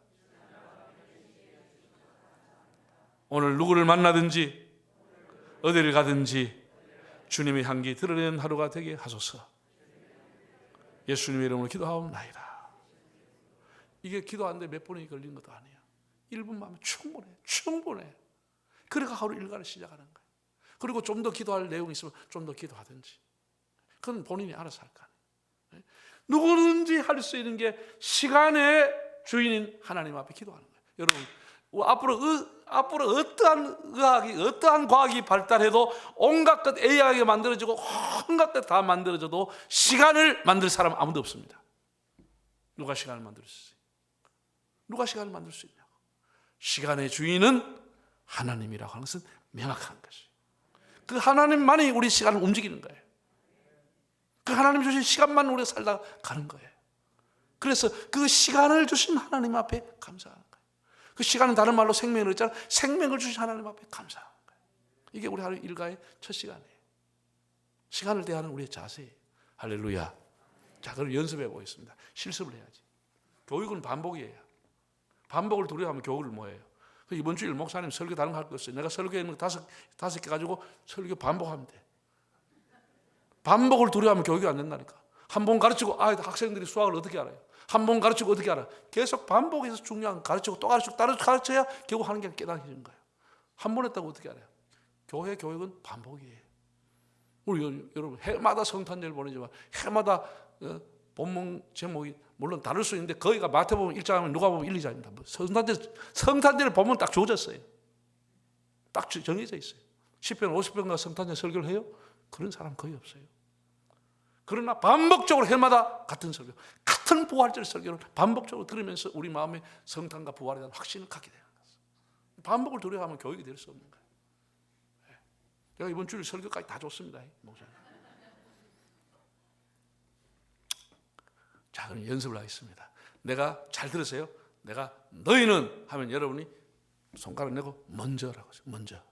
오늘 누구를 만나든지 어디를 가든지 주님의 향기 드러내는 하루가 되게 하소서. 예수님의 이름으로 기도하옵나이다. 이게 기도하는데 몇 분이 걸린 것도 아니에요. 1분만 하면 충분해. 그래가 하루 일과를 시작하는 거예요. 그리고 좀 더 기도할 내용이 있으면 좀 더 기도하든지. 그건 본인이 알아서 할 거 아니에요. 누구든지 할 수 있는 게 시간의 주인인 하나님 앞에 기도하는 거예요. 여러분 앞으로 어떠한 의학이 어떠한 과학이 발달해도 온갖 것 AI가 만들어지고 온갖 것 다 만들어져도 시간을 만들 사람 아무도 없습니다. 누가 시간을 만들 수 있어요? 누가 시간을 만들 수 있냐고. 시간의 주인은 하나님이라고 하는 것은 명확한 것이에요. 그 하나님만이 우리 시간을 움직이는 거예요. 그 하나님 주신 시간만 우리가 살다 가는 거예요. 그래서 그 시간을 주신 하나님 앞에 감사하는 거예요. 그 시간은 다른 말로 생명을 했잖아요. 생명을 주신 하나님 앞에 감사하는 거예요. 이게 우리 하루 일과의 첫 시간이에요. 시간을 대하는 우리의 자세예요. 할렐루야. 자, 그럼 연습해 보겠습니다. 실습을 해야지. 교육은 반복이에요. 반복을 두려워하면 교육을 뭐예요? 이번 주일 목사님 설교 다른 거 할 거 없어요. 내가 설교하는 거 다섯 개 가지고 설교 반복하면 돼. 반복을 두려워하면 교육이 안 된다니까. 한 번 가르치고 학생들이 수학을 어떻게 알아요? 한 번 가르치고 어떻게 알아? 계속 반복해서 중요한 가르치고 또 가르치고 가르쳐야 결국 하는 게 깨달아지는 거예요. 한 번 했다고 어떻게 알아요? 교회 교육은 반복이에요. 우리 여러분 해마다 성탄절 보내지만 해마다 본문 제목이 물론 다를 수 있는데 거기가 마태복음 1장하면 누가복음 1, 2장입니다. 성탄절에 보면 딱 주어졌어요. 딱 정해져 있어요. 10편 50편과 성탄절 설교를 해요? 그런 사람 거의 없어요. 그러나 반복적으로 해마다 같은 설교, 같은 부활절 설교를 반복적으로 들으면서 우리 마음에 성탄과 부활에 대한 확신을 갖게 되는 거예요. 반복을 두려워하면 교육이 될 수 없는 거예요. 제가 이번 주일 설교까지 다 줬습니다. 목사님. 자, 그럼 연습을 하겠습니다. 내가 잘 들으세요. 내가 너희는 하면 여러분이 손가락 내고 먼저라고 하세요. 먼저.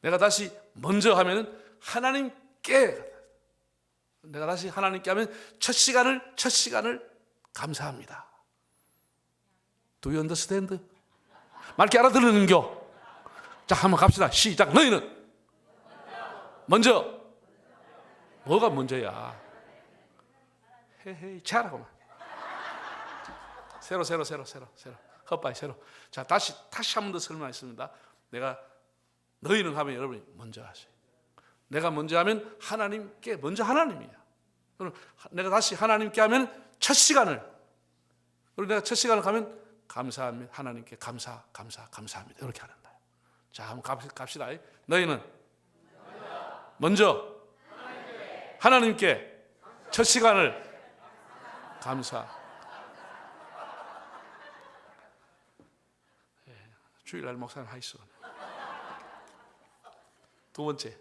내가 다시 먼저 하면은 하나님께, 내가 다시 하나님께 하면 첫 시간을 감사합니다. Do you understand? 말게 알아들으는겨? 자, 한번 갑시다. 시작. 너희는 먼저. 뭐가 먼저야? 헤헤이 잘하고만. 새로 헛바이 새로. 자, 다시 한 번 더 설명하겠습니다. 내가 너희는 하면 여러분이 먼저 하세요. 내가 먼저 하면 하나님께, 먼저 하나님이야. 그럼 내가 다시 하나님께 하면 첫 시간을, 그리고 내가 첫 시간을 가면 감사합니다. 하나님께 감사합니다. 이렇게 하는 거예요. 자, 한번 갑시다. 너희는 먼저 하나님께 첫 시간을 감사. 주일날 목사님 하이소. 두 번째,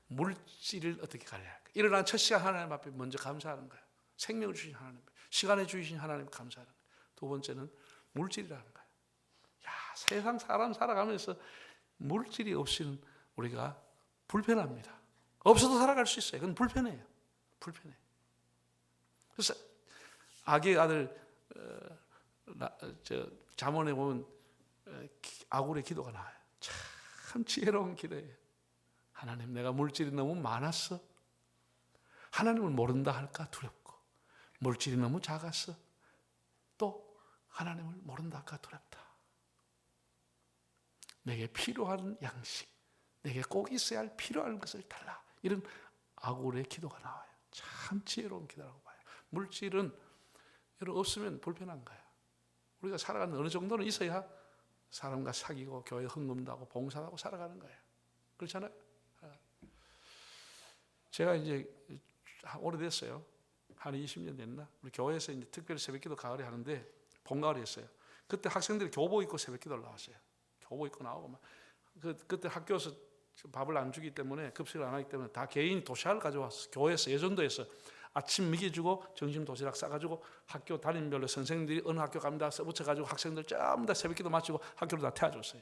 물질을 어떻게 가려야 할까? 일어난 첫 시간 하나님 앞에 먼저 감사하는 거예요. 생명을 주신 하나님, 시간을 주신 하나님 감사하는 거예요. 두 번째는 물질이라는 거예요. 야, 세상 사람 살아가면서 물질이 없이는 우리가 불편합니다. 없어도 살아갈 수 있어요. 그건 불편해요. 그래서 아기의 아들 잠언에 보면 아굴의 기도가 나와요. 참 지혜로운 기도예요. 하나님, 내가 물질이 너무 많았어. 하나님을 모른다 할까 두렵고, 물질이 너무 작았어. 또 하나님을 모른다 할까 두렵다. 내게 필요한 양식, 내게 꼭 있어야 할 필요한 것을 달라. 이런 아굴의 기도가 나와요. 참 지혜로운 기도라고 봐요. 물질은 여러분 없으면 불편한 거예요. 우리가 살아가는 어느 정도는 있어야 사람과 사귀고 교회 헌금도 하고 봉사도 하고 살아가는 거예요. 그렇잖아요. 제가 이제 오래됐어요. 한 20년 됐나? 우리 교회에서 이제 특별히 새벽기도 가을에 하는데 봄가을에 했어요. 그때 학생들이 교복 입고 새벽기도를 나왔어요. 교복 입고 나오고 막 그때 학교에서 밥을 안 주기 때문에 급식을 안 하기 때문에 다 개인이 도시락을 가져왔어. 교회에서 예전도에서 아침 먹여주고 점심 도시락 싸가지고 학교 담임별로 선생님들이 어느 학교 갑니다 써붙여가지고 학생들 전부 다 새벽기도 마치고 학교로 다 태워줬어요.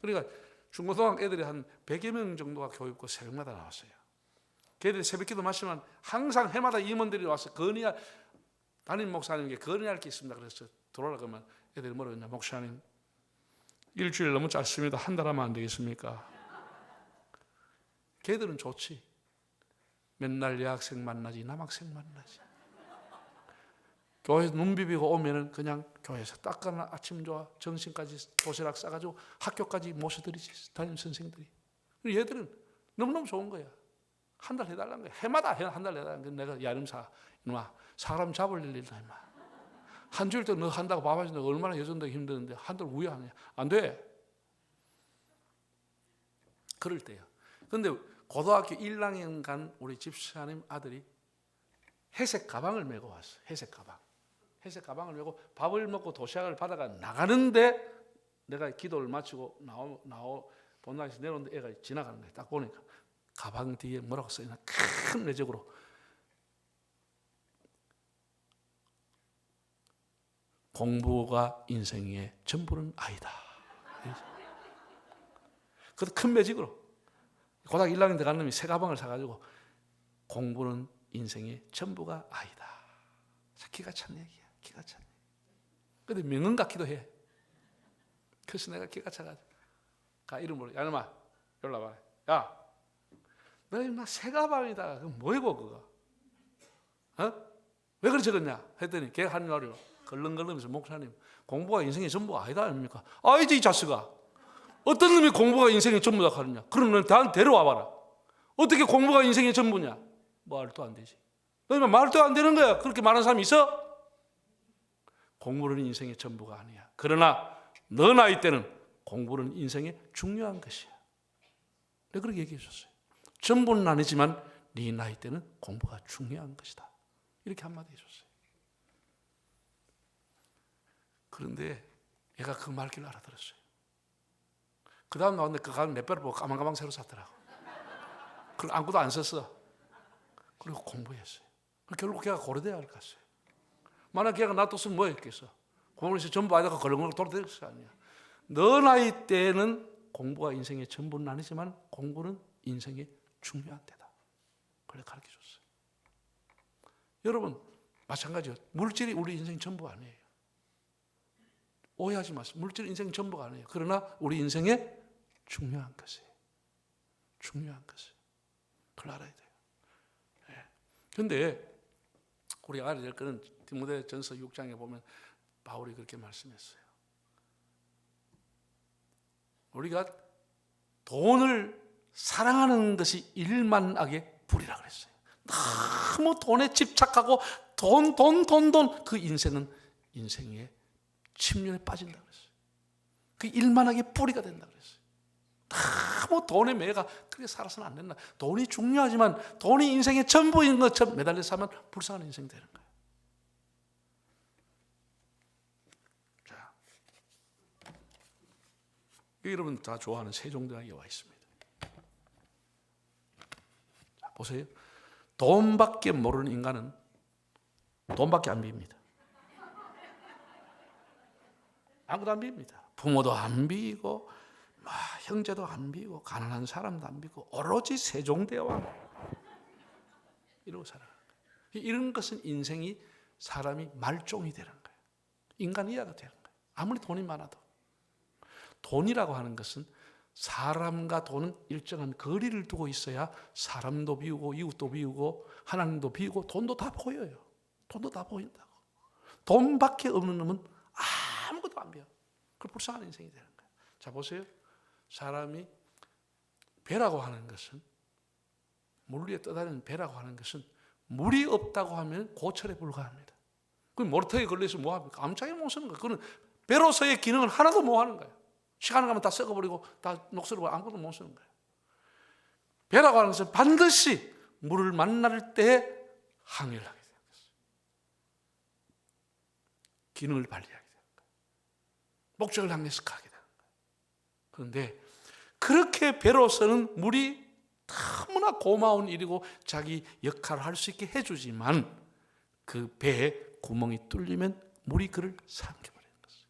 그러니까 중고등학교 애들이 한 100여 명 정도가 교회 입고 새벽마다 나왔어요. 걔들이 새벽기도 마치면 항상 해마다 임원들이 와서 건의할, 담임 목사님께 건의할 게 있습니다. 그래서 들어오라 그러면 애들이 뭐라고 했냐? 목사님, 일주일 너무 짧습니다. 한 달 하면 안 되겠습니까? 걔들은 좋지. 맨날 여학생 만나지 남학생 만나지. 교회에서 눈 비비고 오면은 그냥 교회에서 따끈한 아침 좋아 점심까지 도시락 싸가지고 학교까지 모셔드리지 담임 선생들이. 얘들은 너무너무 좋은 거야. 한 달 해달라는 거야. 해마다 한 달 해달라는 거야. 내가 야름사 이놈아 사람 잡을 일 있나 임마. 한 주일 때 너 한다고 밥 하신다 얼마나 예전도 힘드는데 한 달 후에 하냐. 안 돼. 그럴 때요. 그런데 고등학교 1학년 간 우리 집사님 아들이 회색 가방을 메고 왔어. 회색 가방을 메고 밥을 먹고 도시락을 받아가 나가는데 내가 기도를 마치고 본당에서 내려오는데 애가 지나가는 거야. 딱 보니까 가방 뒤에 뭐라고 써있나? 큰 내적으로 공부가 인생의 전부는 아니다. 그것도 큰 매직으로 고등학교 1학년 때 간 놈이 새 가방을 사가지고 공부는 인생의 전부가 아니다. 기가 찬 얘기야. 기가 찬 얘기. 근데 명언 같기도 해. 그래서 내가 기가 차가지고 이름으로 야 이놈아 여기 와봐. 야 너 임마 새 가방이다. 그거 뭐이고 그거? 왜 그래 적었냐? 했더니 걔가 하는 말이요. 걸렁걸렁해서 목사님 공부가 인생의 전부가 아니다 아닙니까? 아니지 이 자식아. 어떤 놈이 공부가 인생의 전부다 하느냐? 그럼 너 나한테 데려와 봐라. 어떻게 공부가 인생의 전부냐? 말도 안 되지. 너 말도 안 되는 거야. 그렇게 말하는 사람이 있어? 공부는 인생의 전부가 아니야. 그러나 너 나이 때는 공부는 인생의 중요한 것이야. 내가 그렇게 얘기해 줬어요. 전부는 아니지만 네 나이 때는 공부가 중요한 것이다. 이렇게 한마디 해줬어요. 그런데 얘가 그 말귀를 알아들었어요. 그 다음 나왔는데 그 가방 내 뼈를 보고 가방 새로 샀더라고. 그걸 안고도 안 썼어. 그리고 공부했어요. 결국 걔가 고려대학을 갔어요. 만약 걔가 놔뒀으면 뭐 했겠어? 공부해서 전부 아니다가 걸렁걸렁 돌아다녔을 거 아니야. 너 나이 때는 공부가 인생의 전부는 아니지만 공부는 인생의 중요한 때다. 그래 가르쳐줬어요. 여러분 마찬가지예요. 물질이 우리 인생 전부 아니에요. 오해하지 마세요. 물질이 인생 전부가 아니에요. 그러나 우리 인생의 중요한 것이에요. 중요한 것이에요. 그걸 알아야 돼요. 그런데 우리 알아야 될 것은 디모데전서 6장에 보면 바울이 그렇게 말씀했어요. 우리가 돈을 사랑하는 것이 일만하게 불이라 그랬어요. 너무 돈에 집착하고 돈 그 인생은 인생의 침륜에 빠진다 그랬어요. 그 일만하게 뿌리가 된다 그랬어요. 너무 돈에 매가 그렇게 살아서는 안 된다. 돈이 중요하지만 돈이 인생의 전부인 것처럼 매달려서 하면 불쌍한 인생이 되는 거예요. 자, 여러분 다 좋아하는 세종대왕이 와 있습니다. 자, 보세요. 돈밖에 모르는 인간은 돈밖에 안 빕니다. 아무도 안 빕니다. 부모도 안 비고 형제도 안 비고 가난한 사람도 안 비고 오로지 세종대왕 이러고 살아가는 거예요. 이런 것은 인생이 사람이 말종이 되는 거예요. 인간 이하가 되는 거예요. 아무리 돈이 많아도. 돈이라고 하는 것은 사람과 돈은 일정한 거리를 두고 있어야 사람도 비우고 이웃도 비우고 하나님도 비우고 돈도 다 보여요. 돈도 다 보인다고. 돈밖에 없는 놈은 아무것도 안 비워. 그 불쌍한 인생이 되는 거예요. 자 보세요. 사람이 배라고 하는 것은 물 위에 떠다니는 배라고 하는 것은 물이 없다고 하면 고철에 불과합니다. 그 모터에 걸려서 뭐 합니까? 아무짝에 못 쓰는 거예요. 그건 배로서의 기능을 하나도 못 하는 거예요. 시간 가면 다 썩어버리고 다 녹슬고 아무것도 못 쓰는 거예요. 배라고 하는 것은 반드시 물을 만날 때 항해를 하게 되는 것이에요. 기능을 발휘하게 되는 거예요. 목적을 향해서 가게 되는 거예요. 그런데 그렇게 배로서는 물이 너무나 고마운 일이고 자기 역할을 할 수 있게 해주지만 그 배에 구멍이 뚫리면 물이 그를 삼켜버리는 것이에요.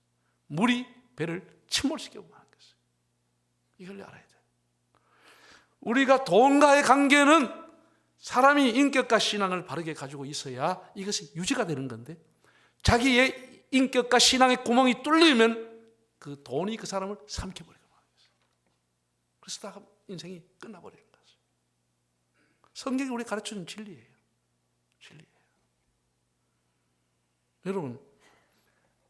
물이 배를 침몰시키고 마는 것이에요. 이걸 알아야 돼요. 우리가 돈과의 관계는 사람이 인격과 신앙을 바르게 가지고 있어야 이것이 유지가 되는 건데 자기의 인격과 신앙의 구멍이 뚫리면 그 돈이 그 사람을 삼켜버리고 마는 것이에요. 그래서 다 인생이 끝나버리는 거죠. 성경이 우리 가르치는 진리예요. 진리예요. 여러분,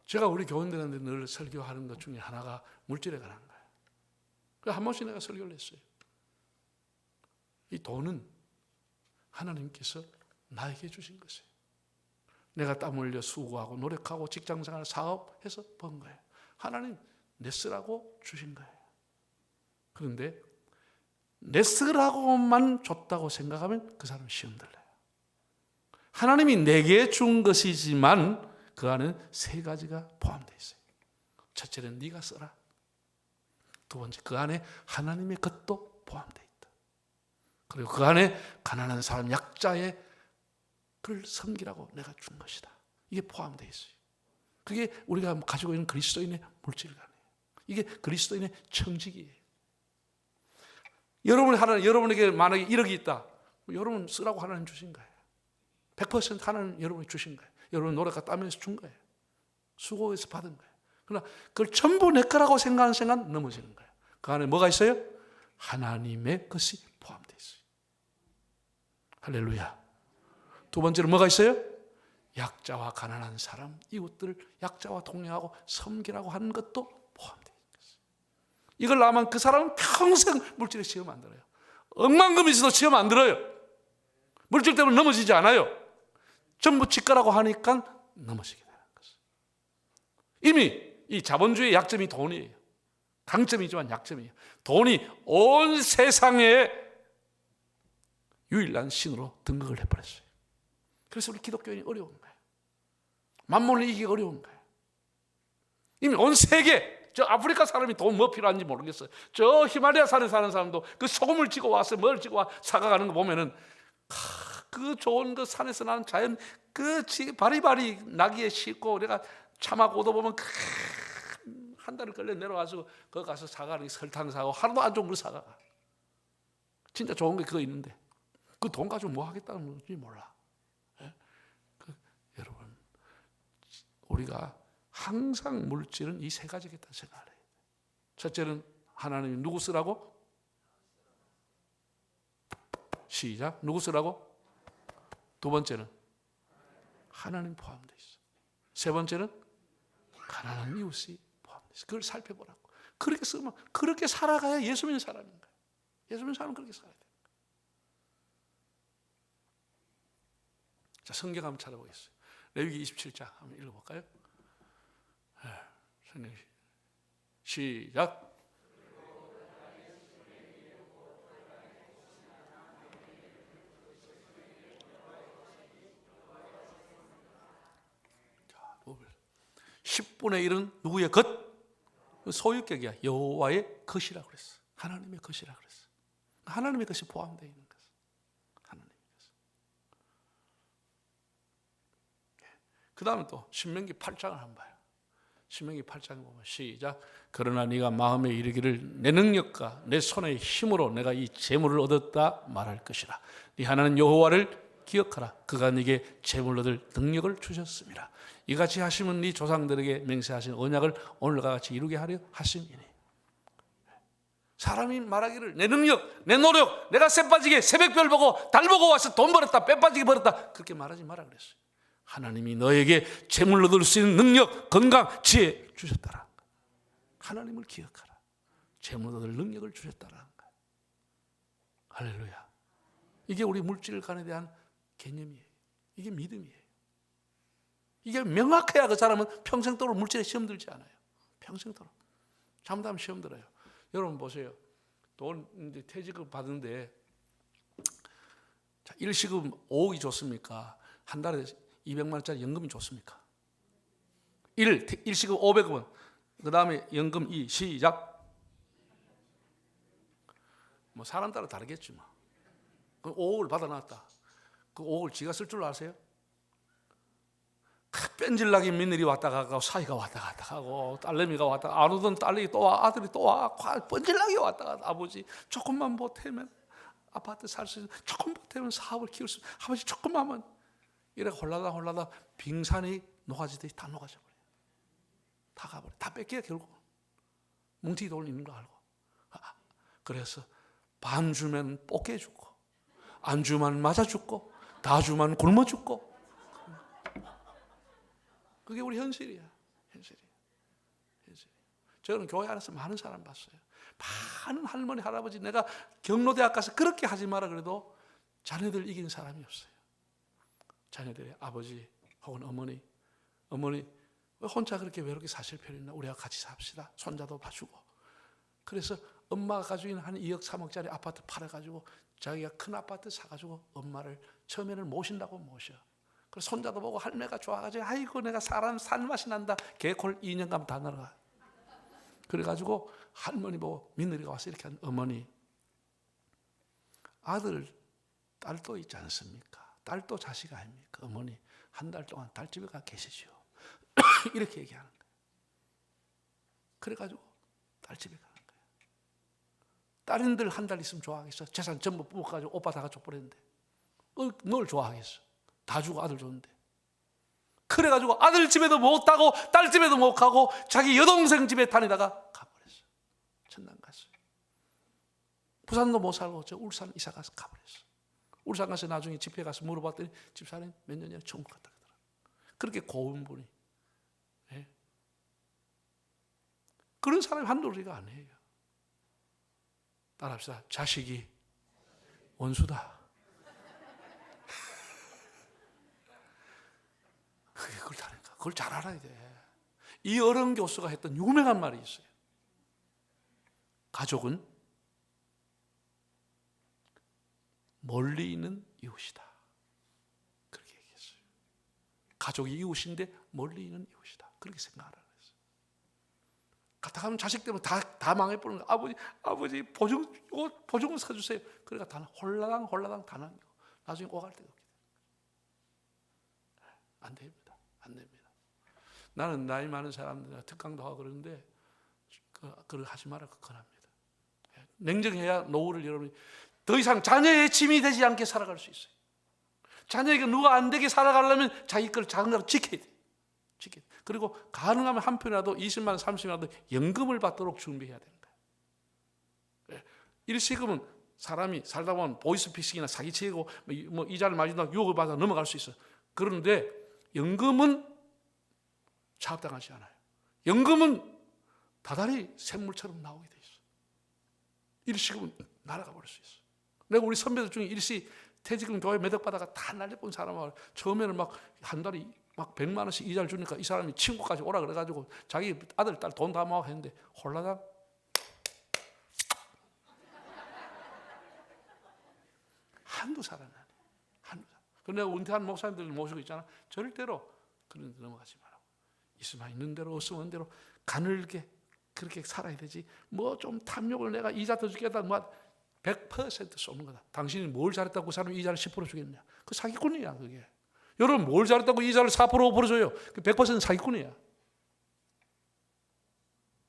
제가 우리 교인들한테 늘 설교하는 것 중에 하나가 물질에 관한 거예요. 그래서 한 번씩 내가 설교를 했어요. 이 돈은 하나님께서 나에게 주신 것이에요. 내가 땀 흘려 수고하고 노력하고 직장생활 사업해서 번 거예요. 하나님 내 쓰라고 주신 거예요. 그런데 내 쓰라고만 줬다고 생각하면 그 사람은 시험 들려요. 하나님이 내게 준 것이지만 그 안에는 세 가지가 포함되어 있어요. 첫째는 네가 써라. 두 번째 그 안에 하나님의 것도 포함되어 있다. 그리고 그 안에 가난한 사람, 약자의 그를 섬기라고 내가 준 것이다. 이게 포함되어 있어요. 그게 우리가 가지고 있는 그리스도인의 물질관이에요. 이게 그리스도인의 청직이에요. 여러분에게 만약에 1억이 있다. 여러분 쓰라고 하나님 주신 거예요. 100% 하나님 여러분이 주신 거예요. 여러분 노력과 땀에서 준 거예요. 수고해서 받은 거예요. 그러나 그걸 전부 내 거라고 생각하는 순간 넘어지는 거예요. 그 안에 뭐가 있어요? 하나님의 것이 포함되어 있어요. 할렐루야. 두 번째로 뭐가 있어요? 약자와 가난한 사람, 이웃들을 약자와 동행하고 섬기라고 하는 것도 포함되어 있어요. 이걸 나면 그 사람은 평생 물질에 시험 안 들어요. 억만금 있어도 시험 안 들어요. 물질 때문에 넘어지지 않아요. 전부 지 거라고 하니까 넘어지게 되는 것이에요. 이미 이 자본주의의 약점이 돈이에요. 강점이지만 약점이에요. 돈이 온 세상에 유일한 신으로 등극을 해버렸어요. 그래서 우리 기독교인이 어려운 거예요. 만몬을 이기기 어려운 거예요. 이미 온 세계, 저 아프리카 사람이 돈 뭐 필요한지 모르겠어요. 저 히말라야 산에 사는 사람도 그 소금을 지고 와서 뭘 지고 와 사가가는 거 보면은 그 좋은 그 산에서 나는 자연 그 바리바리 나기에 싣고 내가 차막 오다 보면 한 달을 걸려 내려와서 거기 가서 사가는 설탕 사고 하나도 안 좋은 걸 사가. 진짜 좋은 게 그거 있는데 그 돈 가지고 뭐 하겠다는 건지 몰라. 여러분, 우리가 항상 물질은 이 세 가지겠다 생각을 해요. 첫째는 하나님이 누구 쓰라고? 시작. 누구 쓰라고? 두 번째는 하나님 포함되어 있어. 세 번째는 가난한 이웃이 포함되어 있어. 그걸 살펴보라고. 그렇게 쓰면 그렇게 살아가야 예수 믿는 사람인 거예요. 예수 믿는 사람은 그렇게 살아야 돼요. 자, 성경 한번 찾아보겠어요. 레위기 27장 한번 읽어볼까요? 성경 시작. 자, 10분의 1은 누구의 것? 소유격이야. 여호와의 것이라고 그랬어. 하나님의 것이라고 그랬어. 하나님의 것이 포함되어 있는 것은 하나님의 것. 그 다음에 또 신명기 8장을 한번 봐요. 신명기 8장에 보면 시작. 그러나 네가 마음에 이르기를 내 능력과 내 손의 힘으로 내가 이 재물을 얻었다 말할 것이라. 네 하나님 여호와를 기억하라. 그가 네게 재물 얻을 능력을 주셨습니다. 이같이 하시면 네 조상들에게 맹세하신 언약을 오늘과 같이 이루게 하려 하심이니. 사람이 말하기를 내 능력, 내 노력, 내가 새 빠지게 새벽별 보고 달 보고 와서 돈 벌었다, 빼 빠지게 벌었다, 그렇게 말하지 마라 그랬어요. 하나님이 너에게 재물 얻을 수 있는 능력, 건강, 지혜 주셨다라. 하나님을 기억하라. 재물 얻을 능력을 주셨다라는 거예요. 할렐루야. 이게 우리 물질관에 대한 개념이에요. 이게 믿음이에요. 이게 명확해야 그 사람은 평생도록 물질에 시험 들지 않아요. 평생도록. 잘못하면 시험 들어요. 여러분 보세요. 돈 이제 퇴직금 받는데 자, 일시금 5억이 좋습니까? 한 달에 200만 원짜리 연금이 좋습니까? 일시금 500원. 그 다음에 연금 2. 시작. 뭐 사람 따라 다르겠지 뭐. 5억을 받아놨다. 그 5억을 지가 쓸 줄 아세요? 뺀질나게 며느리 왔다 가고 사이가 왔다 갔다 하고 딸내미가 왔다 안 오던 딸이 또 와 아들이 또 와 뺀질나게 왔다 갔다 아버지 조금만 보태면 아파트 살 수 있는 조금 보태면 사업을 키울 수 있는 아버지 조금만 이래 홀라다 빙산이 녹아지듯이 다 녹아져 버려요. 다 가버려. 다 뺏겨 결국. 뭉티기 돌리는 거 알고. 그래서 반 주면 볶여 죽고 안 주면 맞아 죽고 다 주면 굶어 죽고. 그게 우리 현실이야. 현실이야. 저는 교회 안에서 많은 사람 봤어요. 많은 할머니 할아버지 내가 경로대학 가서 그렇게 하지 마라 그래도 자녀들 이긴 사람이 없어요. 자녀들의 아버지 혹은 어머니 왜 혼자 그렇게 외롭게 사실 필요 있나? 우리가 같이 삽시다. 손자도 봐주고. 그래서 엄마가 가지고 있는 한 2억 3억짜리 아파트 팔아가지고 자기가 큰 아파트 사가지고 엄마를 처음에는 모신다고 모셔. 그래서 손자도 보고 할매가 좋아가지고 아이고 내가 산 맛이 난다. 개콜 2년간 다 날아가. 그래가지고 할머니 보고 며느리가 와서 이렇게 한 어머니 아들, 딸도 있지 않습니까? 딸도 자식 아닙니까? 어머니 한 달 동안 딸 집에 가 계시죠. 이렇게 얘기하는 거예요. 그래가지고 딸 집에 가는 거예요. 딸인들 한 달 있으면 좋아하겠어? 재산 전부 뽑아가지고 오빠 다 가지고 버렸는데 널 좋아하겠어? 다 주고 아들 줬는데. 그래가지고 아들 집에도 못 가고 딸 집에도 못 가고 자기 여동생 집에 다니다가 가버렸어. 천당 갔어요. 부산도 못 살고 저 울산 이사 가서 가버렸어. 울산 가서 나중에 집회 가서 물어봤더니 집사람이 몇 년이나 천국 갔다 그러더라. 그렇게 고운 분이. 네? 그런 사람이 한둘이가 아니에요. 따라합시다. 자식이 원수다. 그게 그렇다니까. 그걸 잘 알아야 돼. 이 어른 교수가 했던 유명한 말이 있어요. 가족은 멀리 있는 이웃이다. 그렇게 얘기했어요. 가족이 이웃인데 멀리 있는 이웃이다. 그렇게 생각하라고 했어요. 갔다 가면 자식 때문에 다 망해버리는 거야. 아버지 보증금 사주세요. 그러니까 다 홀라당 다 남기고 나중에 오갈 데가 없게 돼요. 안 됩니다. 안 됩니다. 나는 나이 많은 사람들 특강도 하고 그러는데 그걸 하지 말아 권합니다. 냉정해야 노후를 여러분이 더 이상 자녀의 짐이 되지 않게 살아갈 수 있어요. 자녀에게 누가 안 되게 살아가려면 자기 걸 작은 걸 지켜야 돼요. 그리고 가능하면 한 편이라도 20만 원, 30만 원이라도 연금을 받도록 준비해야 되는 거예요. 일시금은 사람이 살다 보면 보이스피싱이나 사기치고 뭐 이자를 많이 준다고 유혹을 받아 넘어갈 수 있어요. 그런데 연금은 차압당하지 않아요. 연금은 다달이 샘물처럼 나오게 돼 있어요. 일시금은 날아가 버릴 수 있어요. 내가 우리 선배들 중에 일시 퇴직금 교회 매덕받아가 다 날려본 사람하고 처음에는 막 한 달에 막 100만 원씩 이자를 주니까 이 사람이 친구까지 오라 그래가지고 자기 아들, 딸 돈 다 모아 했는데 홀라당 한두 사람이 아니에요. 한두 사람. 그런데 내가 은퇴한 목사님들 모시고 있잖아. 절대로 그런 데 넘어가지 말라고. 있으면 있는 대로 없으면 대로 가늘게 그렇게 살아야 되지. 뭐 좀 탐욕을 내가 이자 더 주겠다 뭐 100% 쏘는 거다. 당신이 뭘 잘했다고 그 사람이 이자를 10% 주겠냐. 그 사기꾼이야 그게. 여러분 뭘 잘했다고 이자를 4% 5% 줘요. 그 100% 사기꾼이야.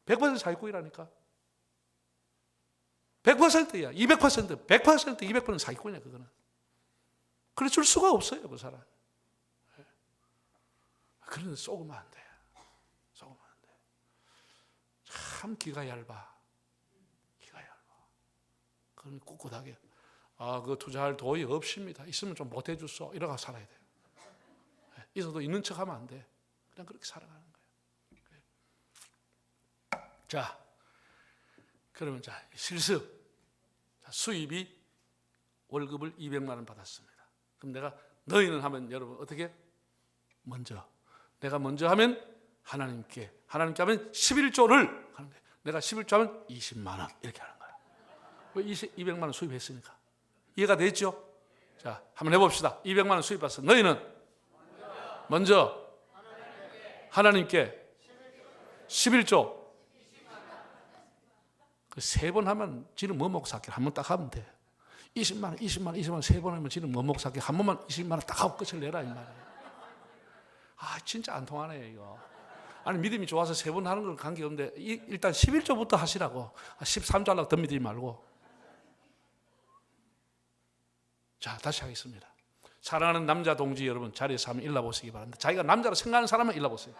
100% 사기꾼이라니까. 100%야. 200%, 100%, 200% 사기꾼이야 그거는. 그래 줄 수가 없어요 그 사람. 그런데 쏘면 안 돼. 쏘면 안 돼. 참 기가 얇아. 기가 얇아. 그럼 꿋꿋하게 그 투자할 돈이 없습니다. 있으면 좀 보태주소. 이러고 살아야 돼요. 있어도 있는 척하면 안 돼. 그냥 그렇게 살아가는 거예요. 자, 그러면 실습. 수입이 월급을 200만 원 받았습니다. 그럼 내가 너희는 하면 여러분 어떻게? 내가 먼저 하면 하나님께 하면 11조를 하는데 내가 11조 하면 20만 원 이렇게 하는 거야. 왜 200만 원 수입했으니까. 이해가 됐죠? 자, 한번 해봅시다. 200만 원 수입했어. 너희는 먼저 하나님께 11조. 그 3번 하면 지는 뭐 먹고 살게. 한 번 딱 하면 돼. 20만 원, 3번 하면 지는 뭐 먹고 살게. 한 번만 20만 원 딱 하고 끝을 내라 이 말이에요. 진짜 안 통하네 이거. 아니 믿음이 좋아서 3번 하는 건 관계없는데 일단 11조부터 하시라고. 13조 하려고 덤비지 말고. 자, 다시 하겠습니다. 사랑하는 남자 동지 여러분, 자리에서 한번 일러보시기 바랍니다. 자기가 남자로 생각하는 사람은 일러보세요.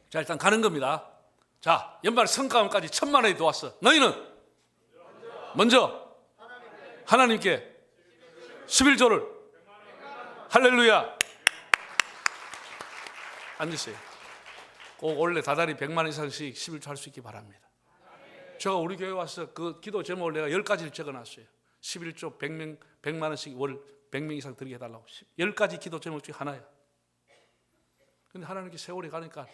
자, 일단 가는 겁니다. 자, 연말 성과금까지 1,000만 원이 들어왔어. 너희는 먼저 하나님께 11조를 할렐루야. 앉으세요. 꼭 원래 다달이 100만 원 이상씩 11조 할 수 있기 바랍니다. 제가 우리 교회 와서 그 기도 제목을 내가 10가지를 적어놨어요. 11조 100만 원씩 월 100명 이상 드리게 해달라고. 10가지 기도 제목 중에 하나야. 그런데 하나님께 세월이 가니까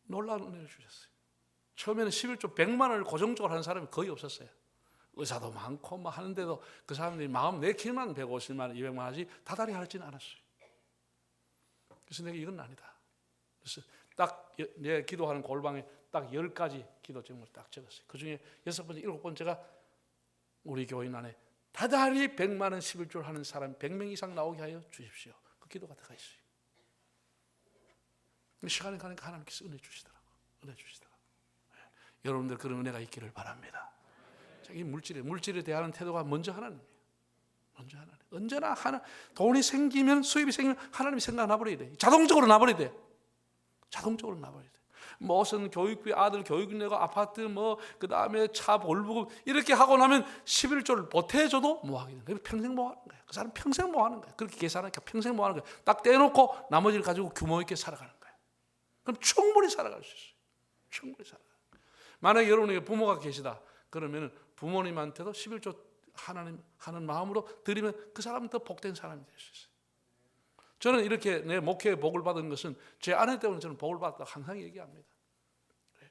놀라운 은혜를 주셨어요. 처음에는 11조 100만 원을 고정적으로 하는 사람이 거의 없었어요. 의사도 많고 뭐 하는데도 그 사람들이 마음 내키만 150만 원, 200만 원 하지 다달이 하지는 않았어요. 그래서 내가 이건 아니다. 그래서 딱 내 기도하는 골방에 딱 10가지 기도 제목을 딱 적었어요. 그 중에 6번째, 7번째가 우리 교인 안에 다달이 100만 원 11조를 하는 사람 100명 이상 나오게 하여 주십시오. 그 기도가 들어가 있어요. 시간이 가니까 하나님께서 은혜 주시더라고요. 은혜 주시더라고요. 여러분들 그런 은혜가 있기를 바랍니다. 이 물질에 대하는 태도가 먼저 하나님이에요. 먼저 하나님. 언제나 돈이 생기면, 수입이 생기면 하나님이 생각 나버려야 돼. 자동적으로 나버려야 돼. 자동적으로 나버려야 돼. 무슨 교육비, 아들 교육비 내고 아파트 그 다음에 차 볼부금 이렇게 하고 나면 11조를 보태줘도 뭐 하게 돼. 평생 뭐 하는 거야. 그 사람 평생 뭐 하는 거야. 그렇게 계산하니까 평생 뭐 하는 거야. 딱 떼놓고 나머지를 가지고 규모 있게 살아가는 거야. 그럼 충분히 살아갈 수 있어요. 충분히 살아가. 만약에 여러분에게 부모가 계시다. 그러면 부모님한테도 11조 하나님 하는 마음으로 드리면 그 사람은 더 복된 사람이 될 수 있어요. 저는 이렇게 내 목회에 복을 받은 것은 제 아내 때문에 저는 복을 받았다고 항상 얘기합니다. 그래.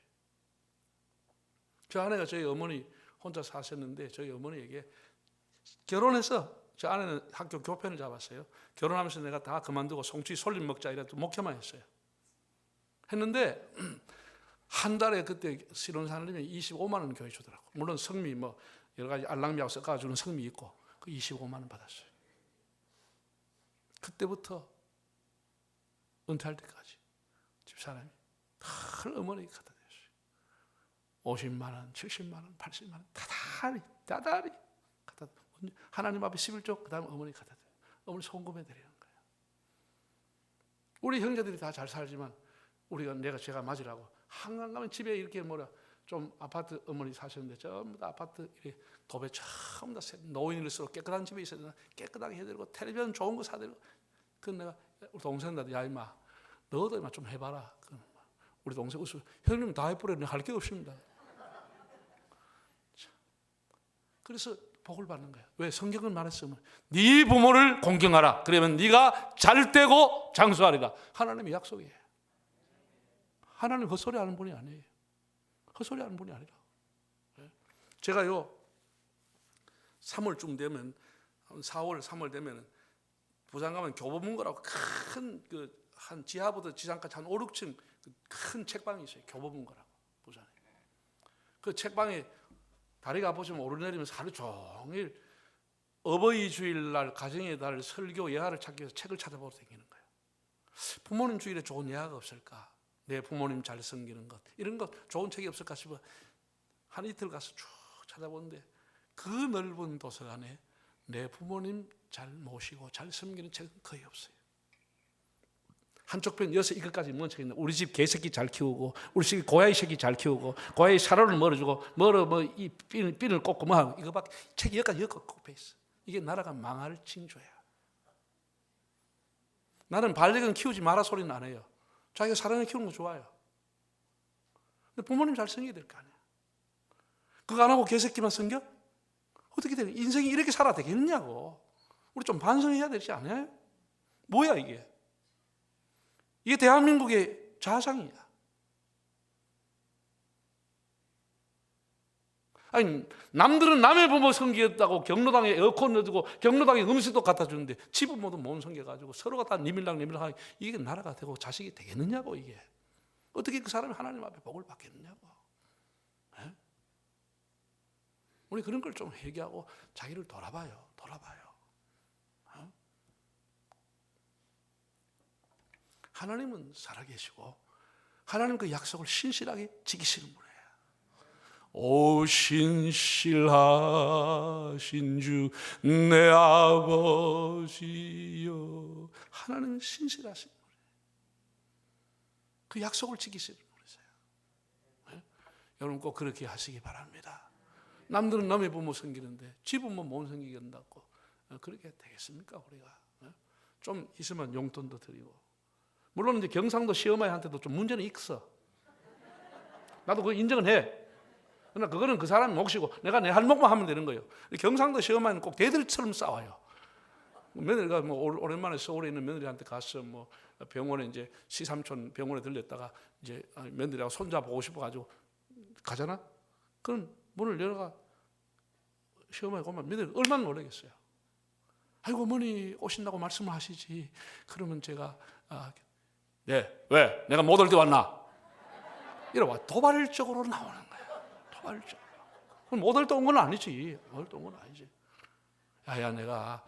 저 아내가 저희 어머니 혼자 사셨는데 저희 어머니에게 결혼해서 저 아내는 학교 교편을 잡았어요. 결혼하면서 내가 다 그만두고 송치 솔림 먹자 이래도 목회만 했어요. 했는데 한 달에 그때 신혼사님이 25만 원 교회 주더라고. 물론 성미 여러 가지 알랑미하고 섞어주는 성미 있고 그 25만 원 받았어요. 그때부터 은퇴할 때까지 집사람이 늘 어머니에게 갖다 줬어요. 50만 원, 70만 원, 80만 원 다달이 갖다 하나님 앞에 11조 그 다음 어머니 갖다 줘요. 어머니 송금해 드리는 거예요. 우리 형제들이 다 잘 살지만 제가 맞으라고 한강 가면 집에 이렇게 좀 아파트 어머니 사셨는데 전부 다 아파트 이렇게 도배 전부 다 노인일수록 깨끗한 집에 있어야 되나 깨끗하게 해드리고 텔레비전 좋은 거 사드리고 그 내가 우리 동생한테 야 임마 너도 임마 좀 해봐라. 우리 동생 웃어 형님 다 해버렸네 할 게 없습니다. 그래서 복을 받는 거야. 왜? 성경은 말했으면 네 부모를 공경하라. 그러면 네가 잘되고 장수하리라. 하나님의 약속이에요. 하나님 헛소리 하는 분이 아니에요. 헛소리 하는 분이 아니라. 제가요 3월쯤 되면 4월 3월 되면 부산 가면 교보문고라고 큰 한 지하부터 지상까지 한 5, 6층 큰 책방이 있어요. 교보문고라고 부산에. 그 책방에 다리가 보시면 오르내리면서 하루 종일 어버이 주일날 가정의 달 설교 예화를 찾기 위해서 책을 찾아보러 다니는 거예요. 부모님 주일에 좋은 예화가 없을까? 내 부모님 잘 섬기는 것 이런 것 좋은 책이 없을까 싶어 한 이틀 가서 쭉 찾아보는데 그 넓은 도서관에 내 부모님 잘 모시고 잘 섬기는 책은 거의 없어요. 한쪽 편 여섯 이것까지 뭔 책이 있나? 우리 집 개새끼 잘 키우고 우리 집 고양이 새끼 잘 키우고 고양이 사료를 멀어주고 이 핀을 꽂고 하고 이거밖에 책이 여기까지 꼽혀 있어. 이게 나라가 망할 징조야. 나는 반려견 키우지 마라 소리는 안 해요. 자기가 사랑을 키우는 거 좋아요. 근데 부모님 잘 섬겨야 될 거 아니야. 그거 안 하고 개새끼만 섬겨? 어떻게 되는? 인생이 이렇게 살아야 되겠느냐고. 우리 좀 반성해야 되지 않아요? 뭐야 이게? 이게 대한민국의 자상이야. 아니 남들은 남의 부모 섬기겠다고 경로당에 에어컨 넣어주고 경로당에 음식도 갖다 주는데 지 부모도 못 섬겨가지고 서로가 다 니밀랑니밀랑 이게 나라가 되고 자식이 되겠느냐고. 이게 어떻게 그 사람이 하나님 앞에 복을 받겠느냐고. 에? 우리 그런 걸 좀 회개하고 자기를 돌아봐요. 하나님은 살아계시고 하나님 그 약속을 신실하게 지키시는 분이에요. 오 신실하신 주 내 아버지여. 하나님은 신실하신 분이에요. 그 약속을 지키시는 분이세요. 네? 여러분 꼭 그렇게 하시기 바랍니다. 남들은 남의 부모 섬기는데 지 부모 못 섬기겠다고 그렇게 되겠습니까? 우리가 좀 있으면 용돈도 드리고. 물론 이제 경상도 시어머니한테도 좀 문제는 있어. 나도 그거 인정은 해. 그러나 그거는 그 사람이 몫이고 내가 내 할 몫만 하면 되는 거예요. 경상도 시어머니는 꼭 대들처럼 싸워요. 며느리가 오랜만에 서울에 있는 며느리한테 가서 병원에 이제 시삼촌 병원에 들렸다가 이제 며느리하고 손자 보고 싶어가지고 가잖아. 그럼 문을 열어가 시어머니가 오면 며느리 얼마나 놀라겠어요. 아이고 어머니 오신다고 말씀을 하시지. 그러면 제가 예, 왜? 내가 못 올 때 왔나? 이러봐. 도발적으로 나오는 거야. 도발적으로. 그럼 못 올 때 온 건 아니지. 못 올 때 온 건 아니지. 야야, 내가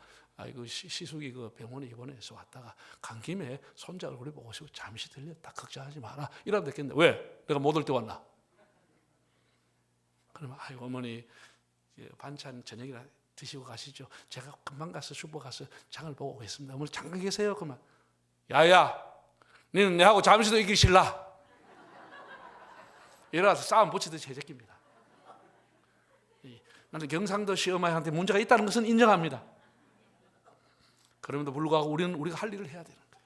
이거 시숙이 그 병원에 입원해서 왔다가 간 김에 손자 얼굴이 보고 싶어 잠시 들렸다. 걱정하지 마라. 이러면 됐겠네. 왜? 내가 못 올 때 왔나? 그러면 아이고 어머니 반찬 저녁이라 드시고 가시죠. 제가 금방 가서 슈퍼 가서 장을 보고 오겠습니다. 어머니 잠깐 계세요. 그러면 야야, 너는 내하고 잠시도 있기 싫라. 이래서 싸움 붙이듯이 해제깁니다. 나는 경상도 시어머니한테 문제가 있다는 것은 인정합니다. 그럼에도 불구하고 우리가 할 일을 해야 되는 거예요.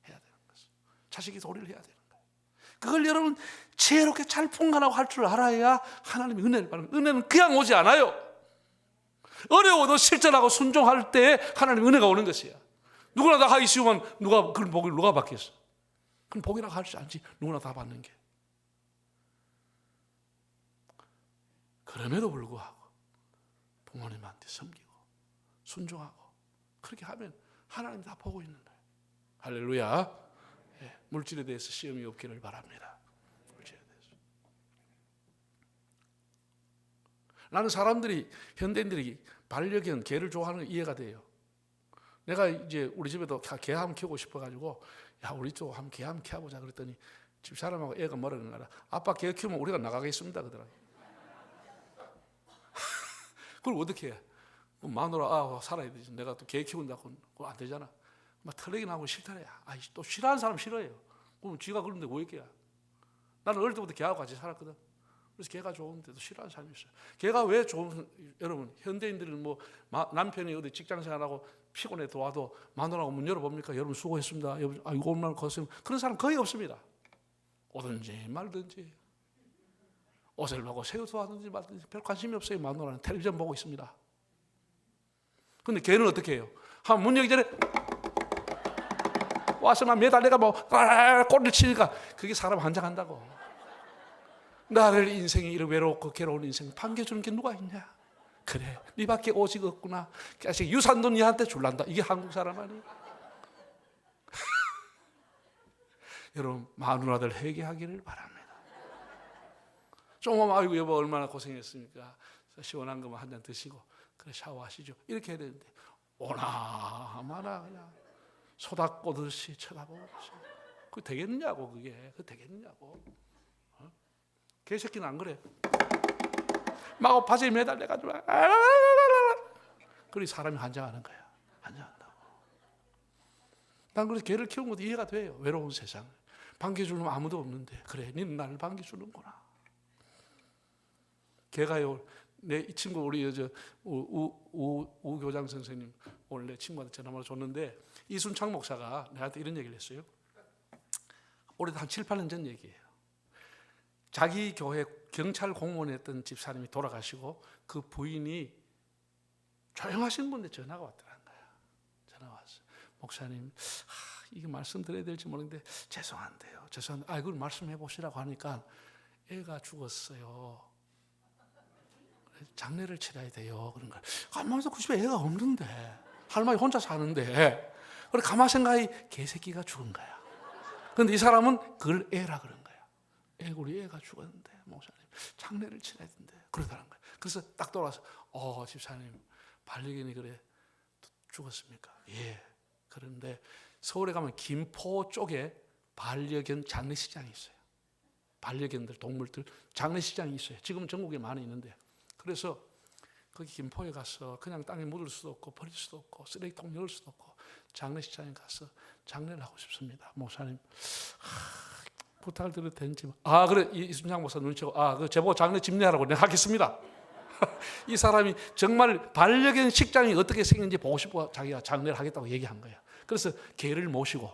해야 되는 것은 자식이 도리를 해야 되는 거예요. 그걸 여러분 지혜롭게 잘 풍간하고 할 줄 알아야 하나님의 은혜를 받는 거예요. 은혜는 그냥 오지 않아요. 어려워도 실천하고 순종할 때 하나님의 은혜가 오는 것이야. 누구나 다 하기 쉬우면 그런 복을 누가 받겠어? 그럼 복이라고 할 수 않지. 누구나 다 받는 게. 그럼에도 불구하고 부모님한테 섬기고 순종하고 그렇게 하면 하나님 다 보고 있는 거예요. 할렐루야. 예, 물질에 대해서 시험이 없기를 바랍니다. 물질에 대해서. 나는 사람들이 현대인들이 반려견 개를 좋아하는 거 이해가 돼요. 내가 이제 우리 집에도 개 한번 키우고 싶어가지고 야 우리 쪽 한번 개 한번 키워보자 그랬더니 집 사람하고 애가 뭐라 그러나 아빠 개 키우면 우리가 나가겠습니다 그러더라고요. 그걸 어떻게 해? 마누라 살아야 되지. 내가 또 개 키운다고 그거 안 되잖아. 막 털레기 나고 싫다래. 또 싫어하는 사람 싫어해요. 그럼 쥐가 그런데 왜 개야? 나는 어릴 때부터 개하고 같이 살았거든. 그래서 개가 좋은데도 싫어하는 사람이 있어요. 개가 왜 좋은? 여러분 현대인들은 뭐 남편이 어디 직장생활하고 피곤해 도와도 마누라고 문 열어봅니까? 여러분 수고했습니다. 여러분 이거 얼마나 고생. 그런 사람 거의 없습니다. 오든지 말든지 옷을 보고 새우도 하든지 말든지 별 관심이 없어요. 마누라는 텔레비전 보고 있습니다. 근데 걔는 어떻게 해요? 한 문 열기 전에 와서 막 매달려가 뭐 꼬리를 치니까 그게 사람 환장한다고. 나를 인생이 이렇게 외롭고 괴로운 인생 반겨주는 게 누가 있냐? 그래, 네밖에 오직 없구나. 자식 유산도 니한테 줄란다. 이게 한국 사람 아니에요? 여러분 마누라들 회개하기를 바랍니다. 조금 아이고 여보 얼마나 고생했습니까? 시원한 거만 한 잔 드시고 그래 샤워하시죠. 이렇게 해야 되는데 오나마나 그냥 소닥꼬듯이 쳐다보고 그게 되겠느냐고. 그게 되겠느냐고. 개새끼는 안 그래. 막 바지에 매달려가지고 그리 사람이 환장하는 거야. 환장한다고. 난 그래서 개를 키운 것도 이해가 돼요. 외로운 세상 반겨주는 아무도 없는데 그래 너는 나를 반겨주는구나. 개가요. 이 친구 우리 우 교장 선생님 오늘 내 친구한테 전화번호 줬는데 이순창 목사가 내한테 이런 얘기를 했어요. 올해 한 7, 8년 전 얘기예요. 자기 교회 경찰 공무원이었던 집사님이 돌아가시고 그 부인이 조용하신 분인데 전화가 왔더라는 거야. 전화가 왔어. 목사님 이게 말씀드려야 될지 모르겠는데 죄송한데요. 그걸 말씀해 보시라고 하니까 애가 죽었어요. 장례를 치러야 돼요. 그런 거야. 가만히 그 집에 애가 없는데 할머니 혼자 사는데 그래 가만 생각이 개새끼가 죽은 거야. 그런데 이 사람은 그걸 애라 그런 거야. 우리 애가 죽었는데 목사님 장례를 치러야 된대. 그러더란 거야. 그래서 딱 돌아와서 집사님 반려견이 그래 죽었습니까? 예. 그런데 서울에 가면 김포 쪽에 반려견 장례시장이 있어요. 반려견들 동물들 장례시장이 있어요. 지금 전국에 많이 있는데 그래서 거기 김포에 가서 그냥 땅에 묻을 수도 없고 버릴 수도 없고 쓰레기통 넣을 수도 없고 장례식장에 가서 장례를 하고 싶습니다. 목사님 부탁을 드려도 되는지. 그래 이순장 목사 눈치고 그 제보고 장례 집례하라고 내가 하겠습니다. 이 사람이 정말 반려견 식장이 어떻게 생긴지 보고 싶어 자기가 장례를 하겠다고 얘기한 거야. 그래서 개를 모시고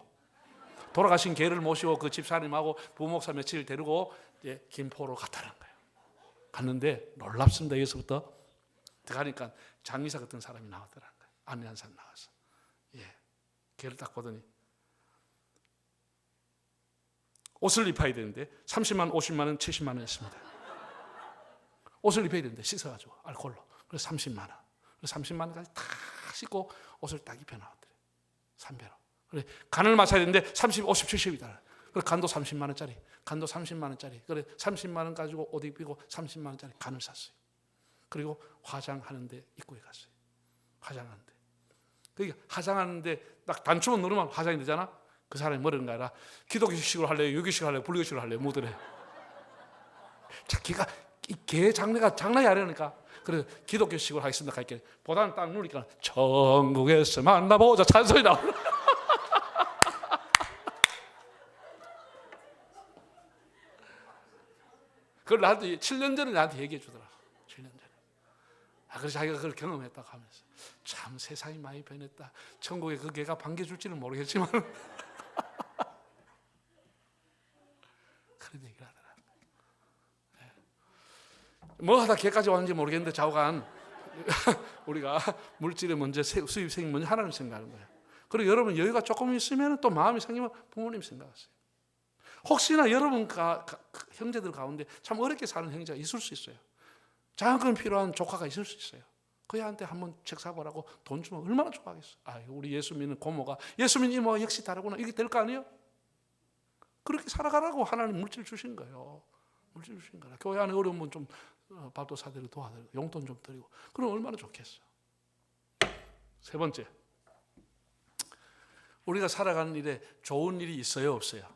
돌아가신 개를 모시고 그 집사님하고 부목사 며칠 데리고 이제 김포로 갔다는 거예요. 갔는데 놀랍습니다. 여기서부터 들어가니까 장의사 같은 사람이 나왔더라는 거예요. 안내 한 사람 나와서 개를 딱 보더니 옷을 입어야 되는데 30만, 50만 원, 70만 원 했습니다. 옷을 입어야 되는데 씻어가지고 알코올로. 그래서 30만 원. 그래서 30만 원까지 다 씻고 옷을 딱 입혀 나왔더래요. 삼배로. 그래, 간을 맞춰야 되는데 30, 50, 70이다. 그래, 간도 30만 원짜리, 간도 30만 원짜리. 그래, 30만 원 가지고 옷 입히고 30만 원짜리 간을 샀어요. 그리고 화장하는데 입구에 갔어요. 화장하는데. 그러니까 화장하는데 딱 단추만 누르면 화장이 되잖아. 그 사람이 뭐라는 거야? 기독교식으로 할래요? 유교식으로 할래요? 불교식으로 할래요? 뭐더래? 자, 걔 장래가 장난이 아니라니까. 그래서 기독교식으로 하겠습니다. 갈게. 보다는 딱 누르니까 천국에서 만나보자 찬송이 나오네. 그걸 나한테 7년 전에 나한테 얘기해 주더라. 7년 전에. 그래서 자기가 그걸 경험했다고 하면서 참 세상이 많이 변했다. 천국에 그 개가 반겨줄지는 모르겠지만 그런 얘기를 하더라. 네. 뭐 하다 개까지 왔는지 모르겠는데 좌우간 우리가 물질에 먼저 수입생이 먼저 하나님 생각하는 거예요. 그리고 여러분 여유가 조금 있으면 또 마음이 생기면 부모님 생각하세요. 혹시나 여러분 형제들 가운데 참 어렵게 사는 형제가 있을 수 있어요. 장학금 필요한 조카가 있을 수 있어요. 그 애한테 한번 책 사보라고 돈 주면 얼마나 좋아하겠어. 우리 예수 믿는 고모가 예수 믿는 이모가 역시 다르구나. 이게 될 거 아니에요? 그렇게 살아가라고 하나님 물질 주신 거예요. 물질 주신 거라. 교회 안에 어려운 분 좀 밥도 사드리고 도와드리고 용돈 좀 드리고 그럼 얼마나 좋겠어. 세 번째, 우리가 살아가는 일에 좋은 일이 있어요, 없어요?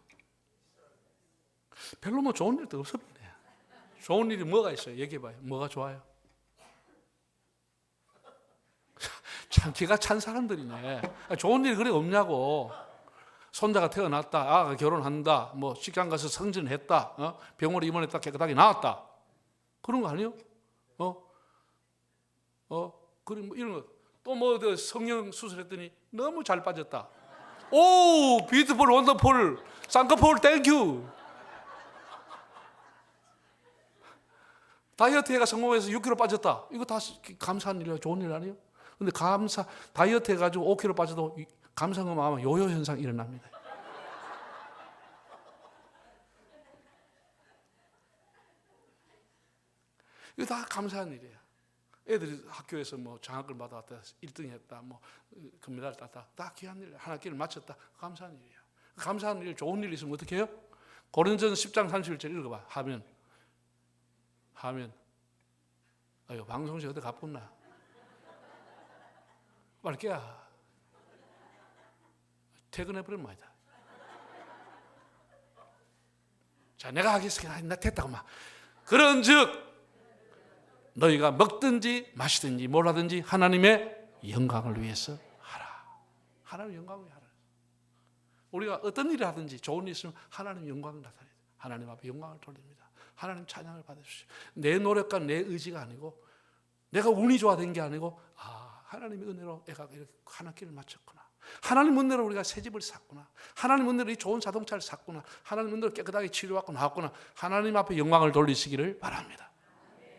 별로 뭐 좋은 일도 없어 보네. 좋은 일이 뭐가 있어요? 얘기해봐요. 뭐가 좋아요? 참 기가 찬 사람들이네. 좋은 일이 그래 없냐고. 손자가 태어났다, 아가 결혼한다, 뭐 직장 가서 성진했다, 병원에 입원했다, 깨끗하게 나왔다. 그런 거 아니에요? 그리고 뭐 이런 거. 또 뭐 성형 수술했더니 너무 잘 빠졌다. 오, 비트풀, 원더풀, 쌍꺼풀, 땡큐. 다이어트해가 성공해서 6kg 빠졌다. 이거 다 감사한 일이에요. 좋은 일 아니에요? 근데 다이어트 해가지고 5kg 빠져도 감사한 거 아마 요요 현상 일어납니다. 이거 다 감사한 일이에요. 애들이 학교에서 뭐 장학을 받아왔다, 1등 했다, 뭐 금메달 땄다, 다 귀한 일, 한 학기를 마쳤다. 감사한 일이에요. 감사한 일, 좋은 일 있으면 어떻게 해요? 고린도전서 10장 31절 읽어봐. 하면 아유, 방송시 어디 가뿐나. 빨리 깨야. 퇴근해버리면 말이다. 자, 내가 하겠으니까 나 됐다고 막. 그런즉 너희가 먹든지 마시든지 뭘 하든지 하나님의 영광을 위해서 하라. 하나님의 영광을 위해 하라. 우리가 어떤 일을 하든지 좋은 일 있으면 하나님의 영광을 나타내야 돼요. 하나님 앞에 영광을 돌립니다. 하나님 찬양을 받으십시오. 내 노력과 내 의지가 아니고 내가 운이 좋아된 게 아니고 하나님의 은혜로 애가 이렇게 한 길을 마쳤구나. 하나님 은혜로 우리가 새 집을 샀구나. 하나님 은혜로 이 좋은 자동차를 샀구나. 하나님 은혜로 깨끗하게 치료받고 나왔구나. 하나님 앞에 영광을 돌리시기를 바랍니다.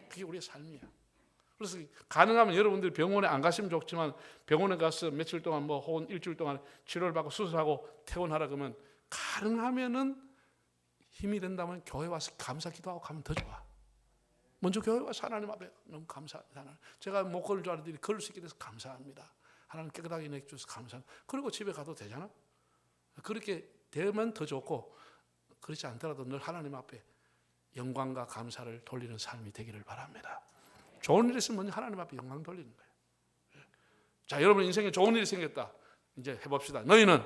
그게 우리의 삶이야. 그래서 가능하면 여러분들이 병원에 안 가시면 좋지만 병원에 가서 며칠 동안 뭐 혹은 일주일 동안 치료를 받고 수술하고 퇴원하라 그러면 가능하면은 힘이 된다면 교회 와서 감사 기도하고 가면 더 좋아. 먼저 교회 와서 하나님 앞에 너무 감사합니다. 제가 못 걸을 줄 알았더니 걸을 수 있게 돼서 감사합니다. 하나님 깨끗하게 내주셔서 감사합니다. 그리고 집에 가도 되잖아. 그렇게 되면 더 좋고 그렇지 않더라도 늘 하나님 앞에 영광과 감사를 돌리는 삶이 되기를 바랍니다. 좋은 일이 있으면 먼저 하나님 앞에 영광 돌리는 거예요. 자, 여러분 인생에 좋은 일이 생겼다. 이제 해봅시다. 너희는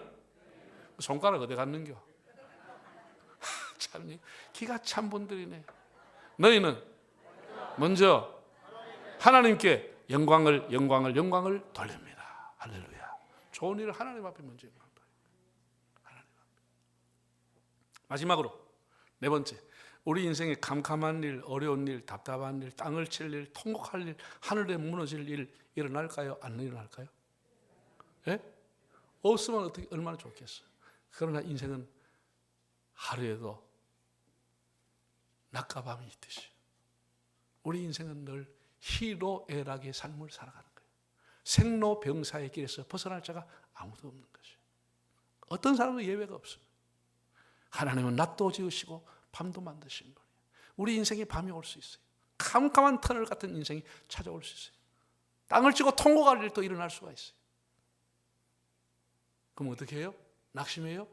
손가락 어디 갔는겨? 참 기가 찬 분들이네. 너희는 먼저 하나님께 영광을 돌립니다. 할렐루야. 좋은 일을 하나님 앞에 먼저 영광 돌립니다. 하나님 앞에. 마지막으로 네 번째, 우리 인생에 캄캄한 일, 어려운 일, 답답한 일, 땅을 칠 일, 통곡할 일, 하늘에 무너질 일 일어날까요? 안 일어날까요? 예? 없으면 어떻게 얼마나 좋겠어요. 그러나 인생은 하루에도 낮과 밤이 있듯이 우리 인생은 늘 희로애락의 삶을 살아가는 거예요. 생로병사의 길에서 벗어날 자가 아무도 없는 것이에요. 어떤 사람도 예외가 없습니다. 하나님은 낮도 지으시고 밤도 만드신 분이에요. 우리 인생에 밤이 올 수 있어요. 캄캄한 터널 같은 인생이 찾아올 수 있어요. 땅을 치고 통곡할 일도 일어날 수가 있어요. 그럼 어떻게 해요? 낙심해요?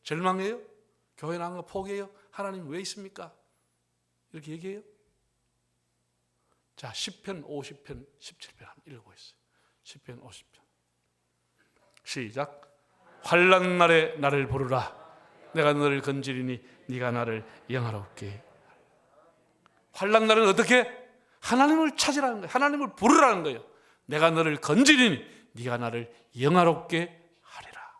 절망해요? 교회 나간 거 포기해요? 하나님 왜 있습니까? 이렇게 얘기해요? 자, 10편, 50편, 17편 한번 읽어보겠어요. 10편, 50편. 시작. 환난 날에 나를 부르라. 내가 너를 건지리니 네가 나를 영화롭게. 환난 날은 어떻게? 하나님을 찾으라는 거예요. 하나님을 부르라는 거예요. 내가 너를 건지리니 네가 나를 영화롭게 하리라.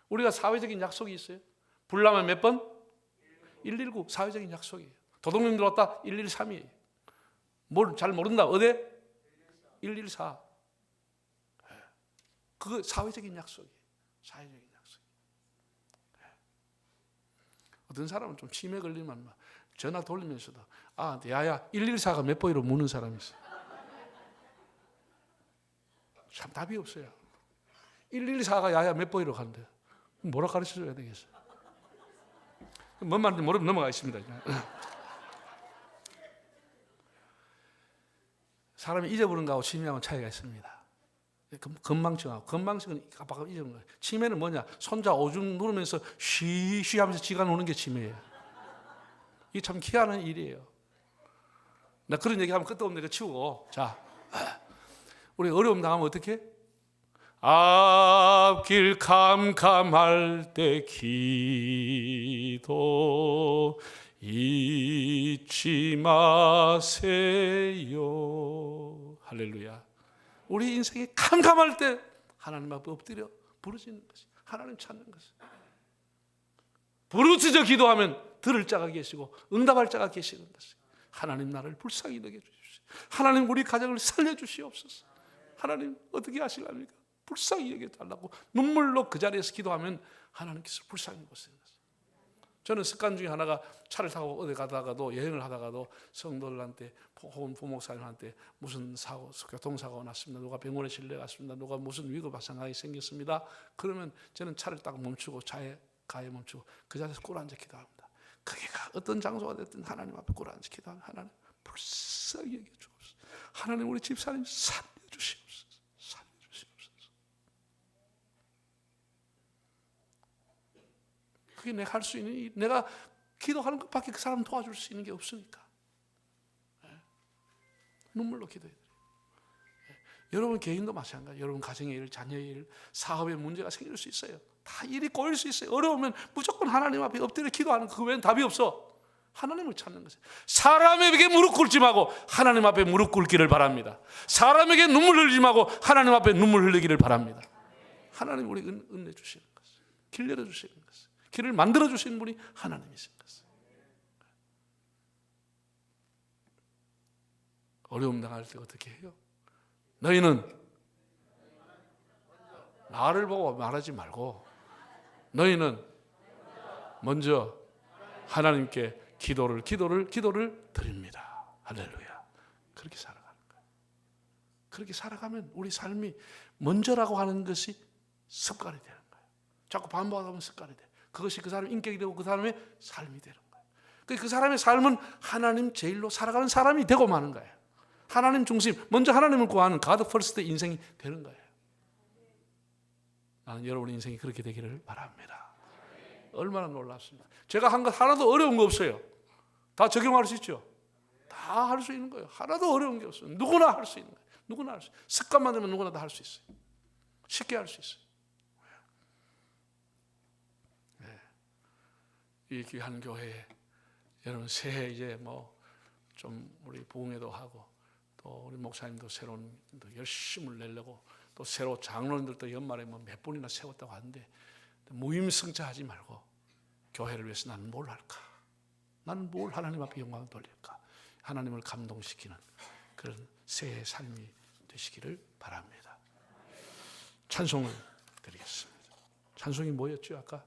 우리가 사회적인 약속이 있어요. 불나면 몇 번? 119 사회적인 약속이에요. 도둑놈 들어왔다 113이에요. 뭘 잘 모른다. 어디? 114. 그거 사회적인 약속이에요. 사회적인 약속. 어떤 사람은 좀 치매 걸리면 막 전화 돌리면서도 야야 114가 몇 번이로 묻는 사람이 있어요. 참 답이 없어요. 114가 야야 몇 번이로 가는데 뭐라 가르쳐줘야 되겠어요? 뭔 말인지 모르면 넘어가겠습니다. 사람이 잊어버린 거하고 치매하고는 차이가 있습니다. 건망증하고, 건망증은 깜빡 잊어버린 거예요. 치매는 뭐냐? 손자 오줌 누르면서 쉬쉬 하면서 지가 노는 게 치매예요. 이게 참 희한한 일이에요. 나 그런 얘기하면 끝도 없는데 그거 치우고. 자, 우리 어려움 당하면 어떻게? 앞길 캄캄할 때 기도 잊지 마세요. 할렐루야. 우리 인생이 캄캄할 때 하나님 앞에 엎드려 부르짖는 것이, 하나님 찾는 것이. 부르짖어 기도하면 들을 자가 계시고 응답할 자가 계시는 것이. 하나님 나를 불쌍히 여겨주십시오. 하나님 우리 가정을 살려주시옵소서. 하나님 어떻게 하실랍니까? 불쌍히 여겨달라고 눈물로 그 자리에서 기도하면 하나님께서 불쌍히 보시는 것입니다. 저는 습관 중에 하나가 차를 타고 어디 가다가도 여행을 하다가도 성도들한테 혹은 부목사님한테 무슨 사고, 교통사고가 났습니다. 누가 병원에 실려갔습니다. 누가 무슨 위급상황이 생겼습니다. 그러면 저는 차를 딱 멈추고 차에 가에 멈추고 그 자리에서 꿇어앉아 기도합니다. 거기가 어떤 장소가 됐든 하나님 앞에 꿇어앉아 기도하면 하나님 불쌍히 여겨주옵소서. 하나님 우리 집사님 살려주시옵소서. 그게 내가 할 수 있는, 내가 기도하는 것밖에 그 사람 도와줄 수 있는 게 없으니까. 눈물로 기도해드려요. 여러분 개인도 마찬가지예요. 여러분 가정의 일, 자녀의 일, 사업에 문제가 생길 수 있어요. 다 일이 꼬일 수 있어요. 어려우면 무조건 하나님 앞에 엎드려 기도하는 그 외엔 답이 없어. 하나님을 찾는 것이에요. 사람에게 무릎 꿇지 말고 하나님 앞에 무릎 꿇기를 바랍니다. 사람에게 눈물 흘리지 말고 하나님 앞에 눈물 흘리기를 바랍니다. 하나님 우리 은혜 주시는 것이에요. 길 열어주시는 것이에요. 길을 만들어 주시는 분이 하나님이신 것이에요. 어려움 당할 때 어떻게 해요? 너희는 나를 보고 말하지 말고 너희는 먼저 하나님께 기도를 드립니다. 할렐루야. 그렇게 살아가는 거예요. 그렇게 살아가면 우리 삶이 먼저라고 하는 것이 습관이 되는 거예요. 자꾸 반복하다 보면 습관이 돼. 그것이 그 사람의 인격이 되고 그 사람의 삶이 되는 거예요. 그 사람의 삶은 하나님 제일로 살아가는 사람이 되고 마는 거예요. 하나님 중심, 먼저 하나님을 구하는 God first 인생이 되는 거예요. 나는 여러분의 인생이 그렇게 되기를 바랍니다. 얼마나 놀랍습니다. 제가 한 것 하나도 어려운 거 없어요. 다 적용할 수 있죠. 다 할 수 있는 거예요. 하나도 어려운 게 없어요. 누구나 할 수 있는 거예요. 누구나 할 수 있어요. 습관만 되면 누구나 다 할 수 있어요. 쉽게 할 수 있어요. 네. 이 귀한 교회에 여러분 새해 이제 좀 우리 부흥회도 하고 또 우리 목사님도 새로운 열심을 내려고 또 새로 장로님들도 연말에 몇 분이나 세웠다고 하는데 무임승차하지 말고 교회를 위해서 나는 뭘 할까? 나는 뭘 하나님 앞에 영광을 돌릴까? 하나님을 감동시키는 그런 새해 삶이 되시기를 바랍니다. 찬송을 드리겠습니다. 찬송이 뭐였죠 아까?